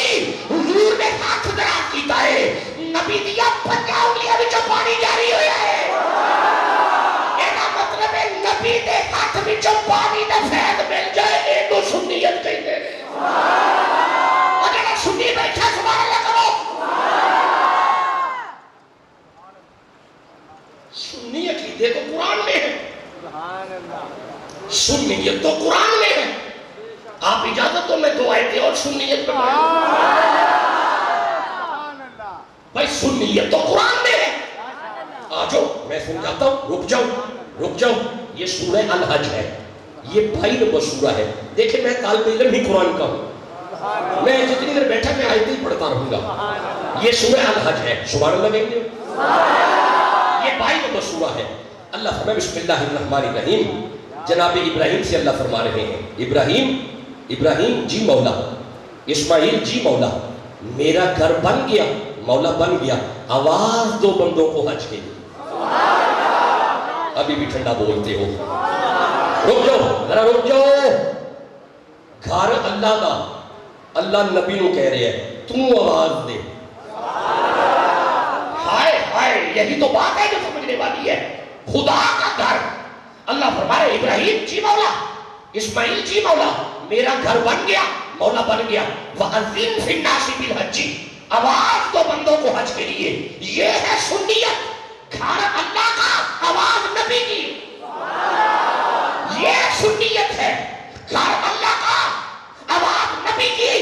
حضور نے ہاتھ دراز کیتا ہے، نبی دیا پنجا انگلیاں وچوں پانی جاری ہویا ہے۔ اینا مطلب ہے نبی دے ہاتھ وچوں پانی دا فیض مل جائے، اینو سنیت کہندے ہیں۔ اور جڑا سنی بیٹھا سبحان اللہ کرو۔ سنی عقیدے تو قرآن میں ہے، سنیت تو قرآن میں ہے۔ آپ اجازت تو میں دو آیتیں اور سنیت بتائیں، بھائی سنیت تو قرآن میں ہے۔ آجو میں سمجھاتا ہوں، رک جاؤ رک جاؤ۔ یہ سورہ الحج ہے، یہ 22 نمبر سورہ ہے۔ دیکھیں میں طالب علم ہی قرآن کا ہوں، میں جتنی دیر بیٹھا میں آیتیں ہی پڑھتا رہوں گا۔ یہ سورہ الحج ہے، سبحان اللہ کہیں گے، یہ 22 نمبر سورہ ہے۔ اللہ فرمائے بسم اللہ الرحمن الرحیم، جناب ابراہیم سے اللہ فرما رہے ہیں، ابراہیم جی مولا، اسماعیل جی مولا، میرا گھر بن گیا، مولا بن گیا، آواز دو بندوں کو حج کے لیے۔ ابھی بھی ٹھنڈا بولتے ہو، رک جاؤ ذرا رک جاؤ۔ گھر اللہ دا، اللہ نبی نو کہہ رہے ہیں تو آواز دے۔ ہائے ہائے یہی تو بات ہے جو سمجھنے والی ہے، خدا کا گھر۔ اللہ فرما رہے ابراہیم جی مولا، اسماعیل جی مولا، میرا گھر بن گیا، مولا بن گیا۔ وَأَذِّن فِي النَّاسِ بِالْحَجِّ، آواز دو بندوں کو حج کے لیے۔ یہ ہے سنیت، گھر اللہ کا، آواز نبی کی، یہ سنیت ہے، گھر اللہ کا، آواز نبی کی۔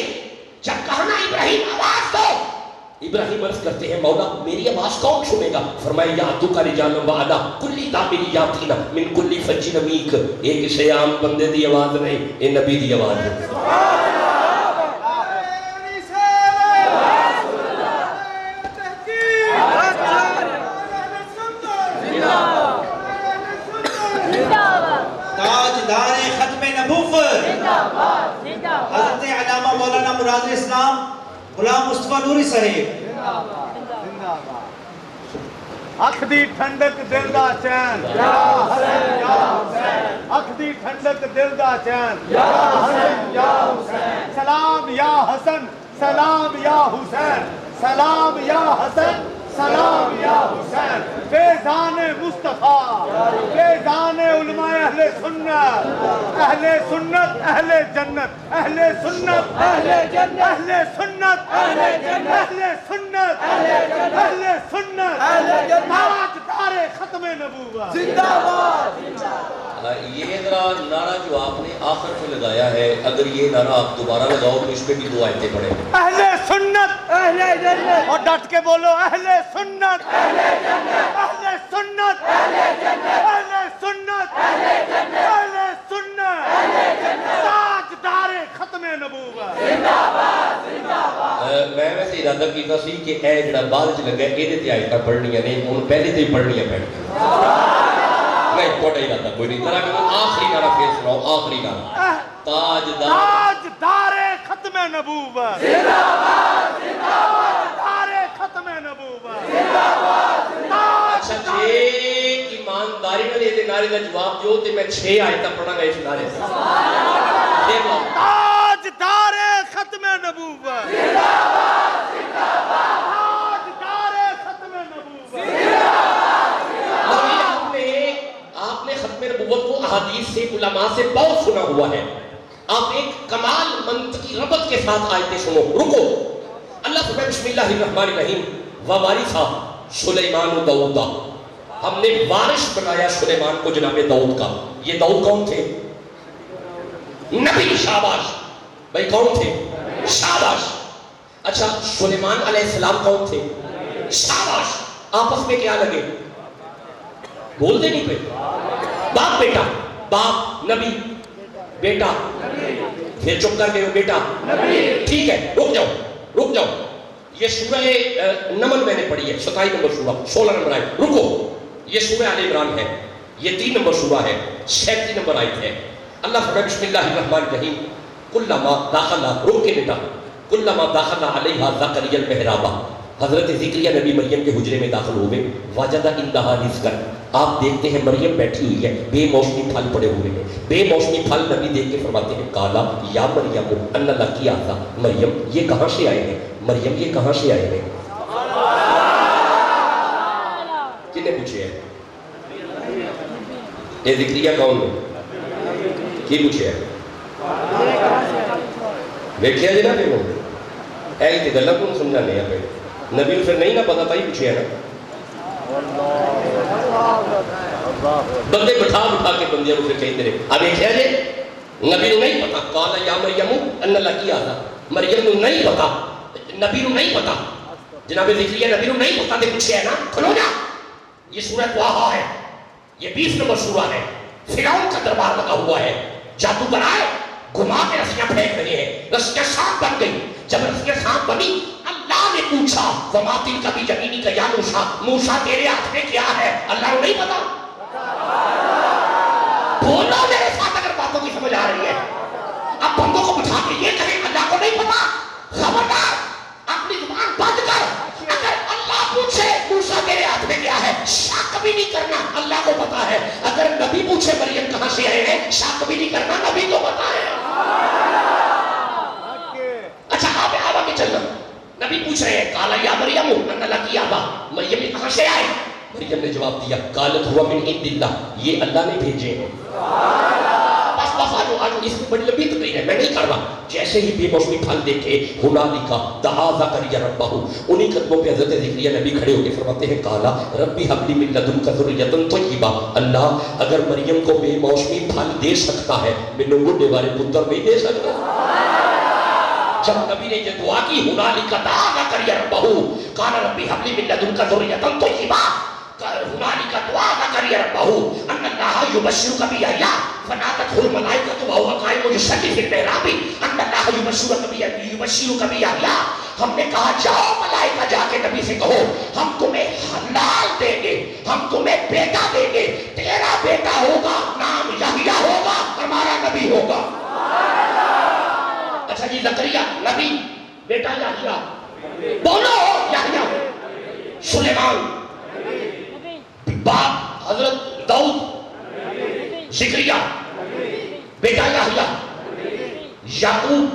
جب کہنا ابراہیم آواز دو، ابراہیم عرض کرتے ہیں مولا میری آواز کون سنے گا؟ فرمائے یا تو کا رجال وعلا کلی تعمیری یاتینا من کلی فجی نمیک، ایک کسی عام بندے دی آواز نہیں، یہ نبی دی آواز ہے۔ تاجدار ختم نبوت حضرت علامہ مولانا مراد اسلام غلام مصطفیٰ نوری صاحب، اکھ دی ٹھنڈک دل دا چین، یا حسین یا حسین، اکھ دی ٹھنڈک دل دا چین، یا حسین یا حسین، سلام یا حسن سلام یا حسین، سلام یا حسن سلام یا حسین، فیضان مصطفیٰ، فیضان علماء اہل سنت، اہل سنت اہل جنت، اہل سنت اہل جنت، اہل سنت اہل جنت، اہل سنت اہل جنت، اہل سنت اہل جنت، تاجدار ختم نبوت زندہ باد۔ یہ ذرا نعرہ جو آپ نے آخر میں لگایا ہے، اگر یہ نعرہ آپ دوبارہ لگاؤ تو اس پہ بھی دو آیتیں پڑھیں، اہل سنت اہل جنت، اور ڈٹ کے بولو اہل سنت اہل جنت، اہل سنت اہل جنت، اہل سنت کیتا سی کہ اے جڑا بعد چ لگا یہ تے آیتاں پڑھنیاں نے ہن پہلے تے پڑھنیاں پڑنیاں نہیں کوٹا ہی رہتا کوئی نہیں ذرا کہ آخری نعرہ پھر سناؤ آخری نعرہ تاجدار ختم نبوت زندہ باد زندہ باد تاجدار ختم نبوت زندہ باد اچھا جی ایمانداری نال یہ نعرے کا جواب دیو تے میں 6 آیتاں پڑھاں گا اس نعرے سے تاجدار ختم نبوت زندہ باد زندہ باد تاجدار ختم نبوت زندہ باد آپ نے ختم نبوت کو احادیث سے علماء سے بہت سنا ہوا ہے آپ ایک کمال منطقی ربط کے ساتھ آیتیں سنو رکو اللہ فرمائے بسم اللہ الرحمن الرحیم ووارثا سلیمان و داؤد ہم نے وارث بنایا سلیمان کو جناب داؤد کا یہ داؤد کون تھے نبی شاباش بھائی کون تھے شاباش اچھا سلیمان علیہ السلام کون تھے شاباش آپس میں کیا لگے بول دے نہیں پہ باپ بیٹا باپ نبی بیٹا پھر چپ کر گئے ہو بیٹا ٹھیک ہے رک جاؤ یہ سورہ نمل میں نے پڑھی ہے 27 نمبر سورہ 16 نمبر آیت رکو یہ سورہ آل عمران ہے یہ 3 نمبر سورہ ہے 37 نمبر آیت ہے اللہ فرمائے بسم اللہ الرحمن الرحیم کلما داخل رک کے بیٹا کلما داخل علیہا زکریا المحراب حضرت زکریا نبی مریم کے حجرے میں داخل ہوئے واجدہ اندہا رزقا آپ دیکھتے ہیں مریم بیٹھی ہوئی ہے بے موسمی پھل پڑے ہوئے ہیں بے موسمی پھل نبی دیکھ کے فرماتے ہیں کالا یا مریم ان لکی آتا مریم یہ کہاں سے آئے ہیں مریم یہ کہاں سے آئے ہیں کنے پوچھے ہیں یہ زکریا کون ہے کی پوچھے ہیں بیٹھیا جی نا پھر وہ ایک تے گلہ کون سمجھانے ہیں پھر نبی پھر نہیں نہ پتا تھا ہی پوچھے ہیں نا بندے بٹھا کے بندے پھر کہیں تیرے اب ایک ہے جی نبی نو نہیں پتا قال یا مریم ان لکی آتا مریم نو نہیں پتا نبی نو نہیں پتا جناب زکریا نبی نو نہیں پتا دے پوچھے ہیں نا کھلو جا یہ سورہ طٰہٰ ہے یہ 20 نمبر سورہ ہے فرعون کا دربار لگا ہوا ہے جادو بنائے گھما کے رسیاں پھینک رہے ہیں رسیاں سانپ بن گئی جب رسیاں سانپ بنی اللہ نے پوچھا وما تلک بیمینک یا موسیٰ موسیٰ تیرے ہاتھ میں کیا ہے اللہ کو نہیں پتا بولو میرے ساتھ اگر باتوں کی سمجھ آ رہی ہے اب بندوں کو بٹھا کے یہ کہیں اللہ کو نہیں پتا خبردار اپنی زبان بند کر اگر اللہ پوچھے موسیٰ تیرے ہاتھ میں کیا ہے شک بھی نہیں کرنا اللہ کو پتا ہے اگر نبی پوچھے مریم کہاں سے آئے ہیں شک بھی نہیں کرنا نبی کو پتا ہے اچھا آپ آبا کے چلنا نبی پوچھ رہے ہیں کالا یا مریم ان لکی آبا مریم کہاں سے آئے مریم نے جواب دیا قالت هو من عند اللہ یہ اللہ نے بھیجے ہیں بس آجو اس میں بڑی لمبی تقریر ہے میں نہیں کر رہا جیسے ہی بے موسمی پھل دیکھے ہنالک دعا زکریا ربہ انہی قدموں پہ حضرت زکریا نبی کھڑے ہو کے فرماتے ہیں کالا ربی حب لی من لدنک ذریۃ طیبہ اللہ اگر مریم کو بے موسمی پھل دے سکتا ہے مینوں بڈھے والے پتر نہیں دے سکتا جب نبی نے یہ دعا کی ہنالک دعا زکریا ربہ قال ربی حب لی من لدنک ذریۃ طیبہ ہنالک دعا زکریا ربہ ان اللہ یبشرک بیحییٰ فنادته الملائکۃ وهو قائم یصلی فی المحراب ان اللہ یبشرک بیحییٰ ہم نے کہا جاؤ ملائکہ جا کے نبی سے کہو ہم تمہیں حلال دیں گے ہم تمہیں بیٹا دیں گے تیرا بیٹا ہوگا نام یحییٰ ہوگا ہمارا نبی ہوگا اچھا جی زکریا نبی بیٹا یحییٰ بولو یحییٰ سلیمان باپ حضرت داؤد زکریا بیٹا یحییٰ یعقوب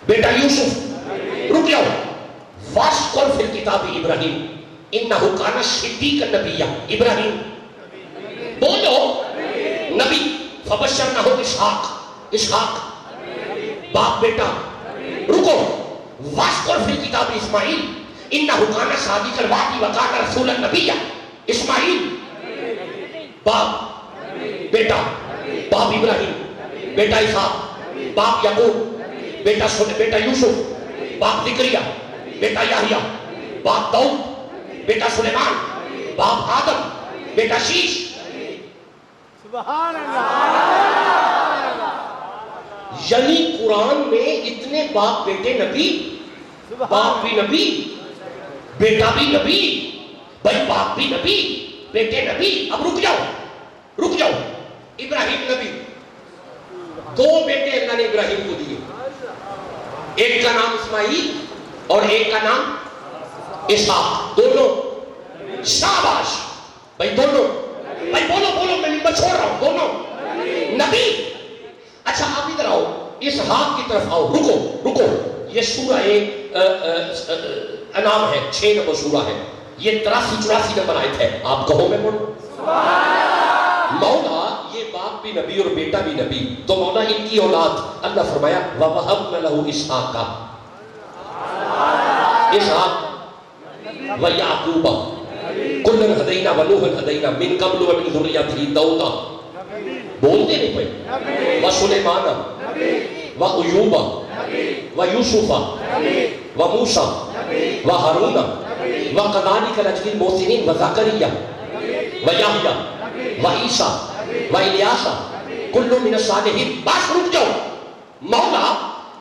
بیٹا یوسف رک جاؤ واسکر فی الکتاب ابراہیم انہ کان صدیقا نبیہ ابراہیم بولو نبی فبشرنہ اسحاق باپ بیٹا رکو واسکر فی الکتاب اسماعیل انہ کان صادق الوعد وکان رسولا نبیہ اسماعیل باپ بیٹا باپ ابراہیم بیٹا اسحاق باپ یعقوب بیٹا یوسف باپ زکریا بیٹا یحییٰ باپ داؤد بیٹا سلیمان باپ آدم بیٹا شیش سبحان اللہ یعنی قرآن میں اتنے باپ بیٹے نبی باپ بھی نبی بیٹا بھی نبی، بھائی باپ بھی نبی بیٹے نبی۔ اب رک جاؤ، ابراہیم نبی، دو بیٹے اللہ نے ابراہیم کو دیے، ایک کا نام اسماعیل اور ایک کا نام اسحاق، دونوں شاباش بھائی، دونوں بھائی بولو میں چھوڑ رہا ہوں، دونوں نبی۔ اچھا آپ ادھر آؤ، اسحاق کی طرف آؤ، رکو، یہ سورہ انعام ہے، 6 نمبر سورہ ہے، یہ 83-84 نمبر آیت ہے، آپ کہو میں پڑھوں۔ مولا یہ باپ بھی نبی اور بیٹا بھی نبی، تو مولا ان کی اولاد اللہ فرمایا وَوَهَبْنَا لَهُ إِسْحَاقَ اسحاق وَيَعْقُوبَ كُلًّا هَدَيْنَا وَنُوحًا هَدَيْنَا مِن قَبْلُ وَمِن ذُرِّيَّتِهِ دَاوُودَ، بولتے نہیں پہ، وَسُلَيْمَانَ وَأَيُّوبَ وَيُوسُفَ وَمُوسَى وَهَارُونَ وَكَذَلِكَ نَجْزِي الْمُحْسِنِينَ وَزَكَرِيَّا وَيَحْيَا وَعِیسیٰ وَإِلیاس کل من الصالحین۔ بس رک جاؤ، مولا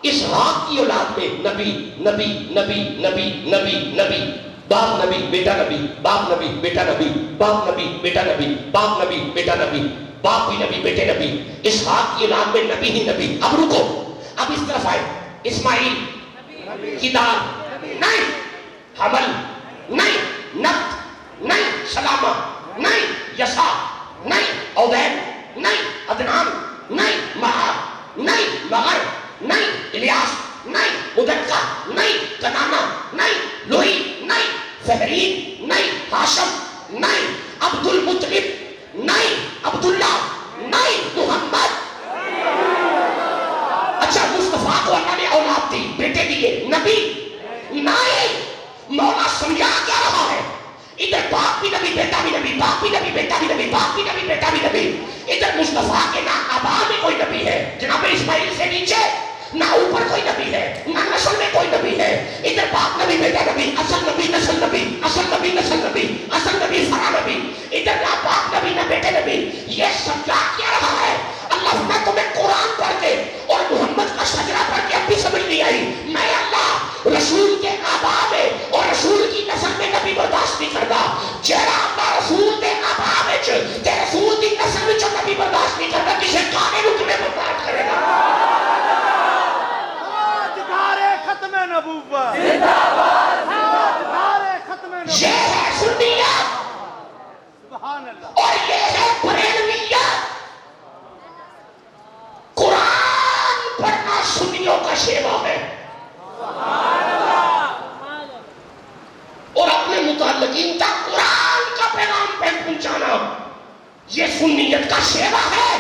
اسحاق کی اولاد میں نبی نبی نبی نبی نبی نبی، باپ نبی بیٹا نبی، باپ نبی بیٹا نبی، باپ نبی بیٹا نبی، باپ نبی بیٹا نبی، باپ بھی نبی بیٹے نبی، اسحاق کی اولاد میں نبی ہی نبی۔ اب رکو، اب اس طرف آئے، اسماعیل کی دار نہیں، حمل نہیں، نبت نہیں، سلامہ نہیں، یسا نہیں، عبید نہیں، عدنان نہیں، معاد نہیں، مغر نہیں، الیاس نہیں، مدکہ نہیں، کنانہ نہیں، لوئی نہیں، فہرین نہیں، ہاشم نہیں، عبد المطلب نہیں، عبداللہ نہیں، محمد۔ اچھا مصطفیٰ کو اللہ نے اولاد دی، بیٹے دیے، نبی نہیں، مولا سمجھا کیا رہا ہے؟ ادھر باپ بھی نبی بیٹا بھی نبی، باپ بھی نبی بیٹا بھی نبی، باپ بھی نبی بیٹا بھی نبی، ادھر مصطفیٰ کے نہ آبا میں کوئی نبی ہے جناب اسماعیل سے نیچے، نہ اوپر کوئی نبی ہے، نہ نسل میں کوئی نبی ہے، ادھر باپ نبی بیٹا نبی، اصل نبی نسل نبی، اصل نبی نسل نبی، اصل نبی فرا نبی، ادھر نہ باپ نبی نہ بیٹے نبی۔ یہ سمجھا کیا رہا ہے؟ اللہ نے تمہیں قرآن پڑھ کے اور محمد کا شجرہ پڑھ کے اب بھی سمجھ نہیں آئی؟ میں اللہ رسول کے آبا میں اور رسول کی نسل میں نبی برداشت نہیں کرتا، جہاں اللہ رسول کے آبا میں تے رسول کی نسل میں جو نبی برداشت نہیں کرتا، کسے کانے رکنے برداشت کرے گا؟ ختم نبوت زندہ باد، ختم نبوت، یہ ہے سنیت سبحان اللہ، اور یہ ہے بریلویت۔ قرآن پڑھنا سنیوں کا شیوا ہے، اور اپنے متعلقین تک قرآن کا پیغام پہنچانا یہ سنیت کا شیوا ہے،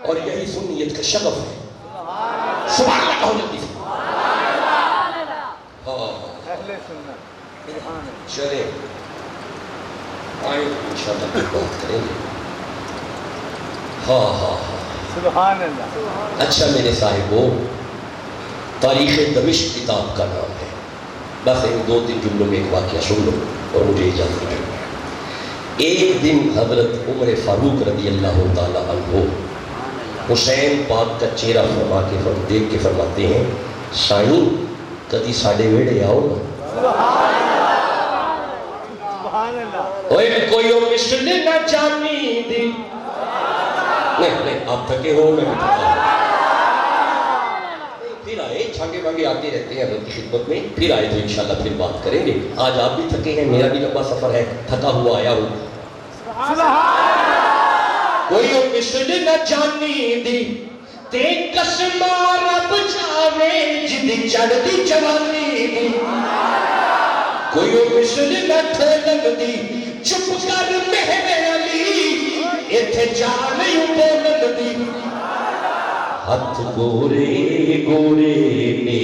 اور یہی سنیت کا شغف ہے۔ سبحان اللہ کہو جلدی سے۔ اہل سنت، سبحان اللہ۔ چلیں آئیں انشاءاللہ پھر بات کریں گے۔ ہاں سبحان اللہ۔ اچھا میرے صاحبوں، تاریخ دمشق کتاب کا نام ہے، بس ان 2-3 جملوں میں ایک واقعہ سن لو اور مجھے اجازت دو۔ ایک دن حضرت عمر فاروق رضی اللہ تعالیٰ عنہ حسین پاک کا چہرہ فرما کے دیکھ کے فرماتے ہیں، سائیں کدی ساڑے ویڑے آؤ نا۔ سبحان اللہ۔ اوے کوئی مثل نہ جانی دی، نہیں آپ تھکے ہو، میں بھی تھکا ہوں۔ پھر آئے، چھانگے بانگے آتے رہتے ہیں حضرت کی خدمت میں، پھر آئے تو انشاءاللہ پھر بات کریں گے۔ آج آپ بھی تھکے ہیں، میرا بھی لمبا سفر ہے، تھکا ہوا آیا ہوں۔ کوئی مثل نہ جانی دی تے قسم رب جاوے جدی چڑھ دی جوانی دی، کوئی مثل نہ ٹھلن دی چپ کر مہر علی ایتھے جان یوں بولن دی، ہاتھ گورے گورے نے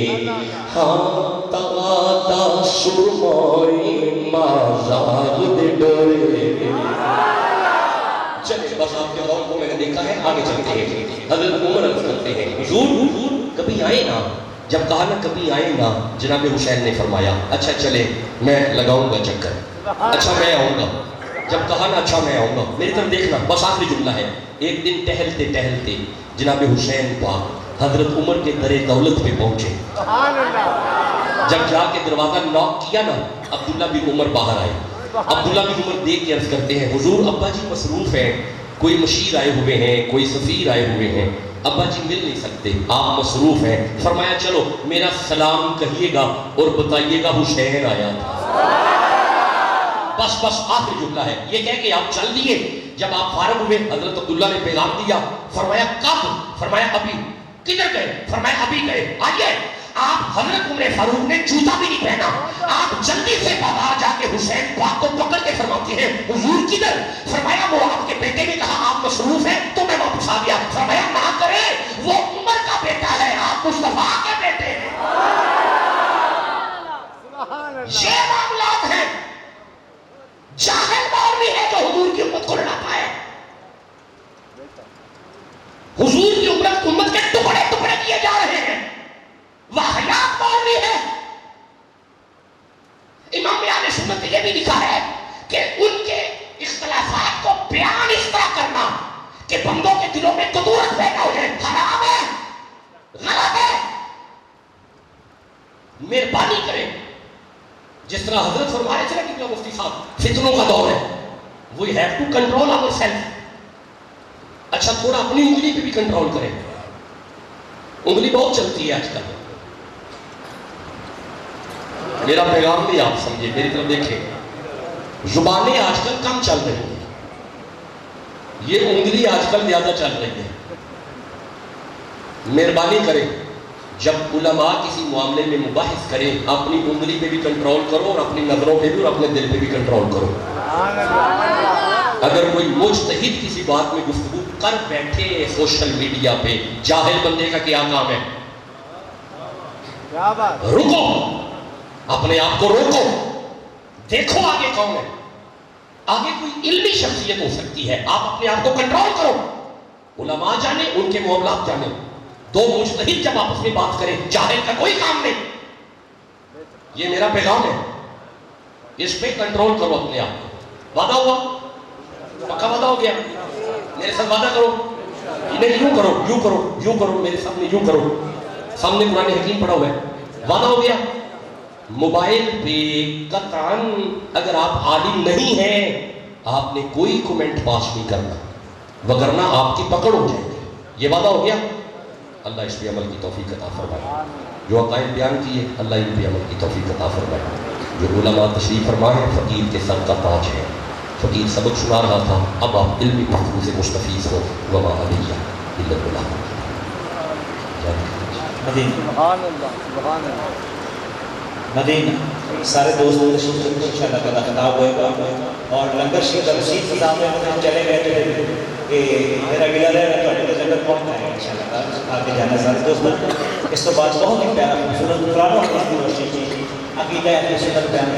ہاں توادا سرمائی مازاغ دے ڈورے۔ چلے بس آپ کے قوم کو میں نے دیکھا ہے، آگے چلتے ہیں۔ حضرت عمر عرض کرتے ہیں، حضور کبھی آئے نا، جب کہا نا کبھی آئے نا، جناب حسین نے فرمایا اچھا چلے میں لگاؤں گا چکر، اچھا میں آؤں گا، جب کہا نا اچھا میں آؤں گا، میری طرف دیکھنا، بس آخری جملہ ہے۔ ایک دن ٹہلتے ٹہلتے جناب حسین پاک حضرت عمر کے در دولت پہ پہنچے، جب جا کے دروازہ ناک کیا نا، عبداللہ بن عمر باہر آئے. عبداللہ بن عمر دیکھ کے عرض کرتے ہیں حضور ابا جی مصروف ہیں، کوئی مشیر آئے ہوئے ہیں، کوئی سفیر آئے ہوئے ہیں، ابا جی مل نہیں سکتے، آپ مصروف ہیں. فرمایا چلو میرا سلام کہیے گا اور بتائیے گا حسین آیا تھا. بس آخری جملہ ہے یہ کہہ کہ آپ چل دیے. جب آپ فارغ ہوئے حضرت عبداللہ نے پیغام دیا. فرمایا کب؟ فرمایا ابھی. کدھر گئے؟ فرمایا ابھی گئے. آئیے. آپ حضرت عمر فاروق نے جوتا بھی نہیں پہنا، آپ جلدی سے باہر جا کے حسین پاک کو پکڑ کے فرماتے ہیں حضور کدھر؟ فرمایا وہ آپ کے بیٹے نے کہا آپ مصروف ہیں تو میں واپس آ گیا. فرمایا نہ کرے، وہ عمر کا بیٹا ہے، آپ مصطفیٰ کے بیٹے ہیں. یہ معاملات ہیں. جاہل مولوی ہے جو حضور کی امت کو لڑا پائے. حضور کی امت کے ٹکڑے ٹکڑے کیے جا رہے ہیں. واہیات مولوی ہے. امام اہل سنت نے یہ بھی لکھا ہے کہ ان کے اختلافات کو بیان اس طرح کرنا کہ بندوں کے دلوں میں کدورت پیدا ہو جائے حرام ہے، غلط ہے. مہربانی کریں. جس طرح حضرت فرما رہے تھے کہ مفتی صاحب فتنوں کا دور ہے، we have to control ourselves. اچھا تھوڑا اپنی انگلی پہ بھی کنٹرول کریں. انگلی بہت چلتی ہے آج کل. میرا پیغام بھی آپ سمجھے، میری طرف دیکھیں. زبانیں آج کل کم چل رہی ہیں، یہ انگلی آج کل زیادہ چل رہی ہے. مہربانی کریں جب علماء کسی معاملے میں مباحث کریں اپنی انگلی پہ بھی کنٹرول کرو اور اپنی نظروں پہ بھی اور اپنے دل پہ بھی کنٹرول کرو. اگر کوئی مجتہد کسی بات میں گفتگو کر بیٹھے سوشل میڈیا پہ، جاہل بندے کا کیا کام ہے؟ رکو، اپنے آپ کو روکو، دیکھو آگے کون ہے. آگے کوئی علمی شخصیت ہو سکتی ہے، آپ اپنے آپ کو کنٹرول کرو. علماء جانے، ان کے معاملات جانے. دو مجتہد جب آپس میں بات کریں، جاہل کا کوئی کام نہیں. یہ میرا پیغام ہے، اس پہ کنٹرول کرو اپنے آپ کو. وعدہ ہوا؟ پکا وعدہ ہو گیا؟ میرے ساتھ وعدہ کرو. نہیں یوں کرو، یوں کرو، یوں کرو، میرے سامنے یوں کرو. سامنے قرآن حکیم پڑھا ہوا ہے. وعدہ ہو گیا؟ موبائل پہ قطعاً اگر آپ عالم نہیں ہیں آپ نے کوئی کومنٹ پاس نہیں کرنا، وگرنہ آپ کی پکڑ ہو جائے گی. یہ وعدہ ہو گیا؟ اللہ اس پہ عمل کی توفیق عطا فرمائے. جو عقائد بیان کیے اللہ ان پہ عمل کی توفیق عطا فرمائے. جو علماء تشریف فرما ہے فقیر کے سر کا تاج ہے. فقیر سبق سنا رہا تھا، اب آپ علمی پہلو سے مستفیض ہو. وما علیہ الا البلاغ. مدینہ سارے دوست انشاءاللہ تعالیٰ خطاب ہوئے گا اور لنگر شریف کا رسید نظام میں چلے گئے تھے کہ میرا گلا رہے گا تو لنگر کون کھائے گا انشاءاللہ تعالیٰ آگے جانا سارے دوست. اس تو بات بہت ہی پیارا خوبصورت قرآن اور عقیدہ اہل سنت بیان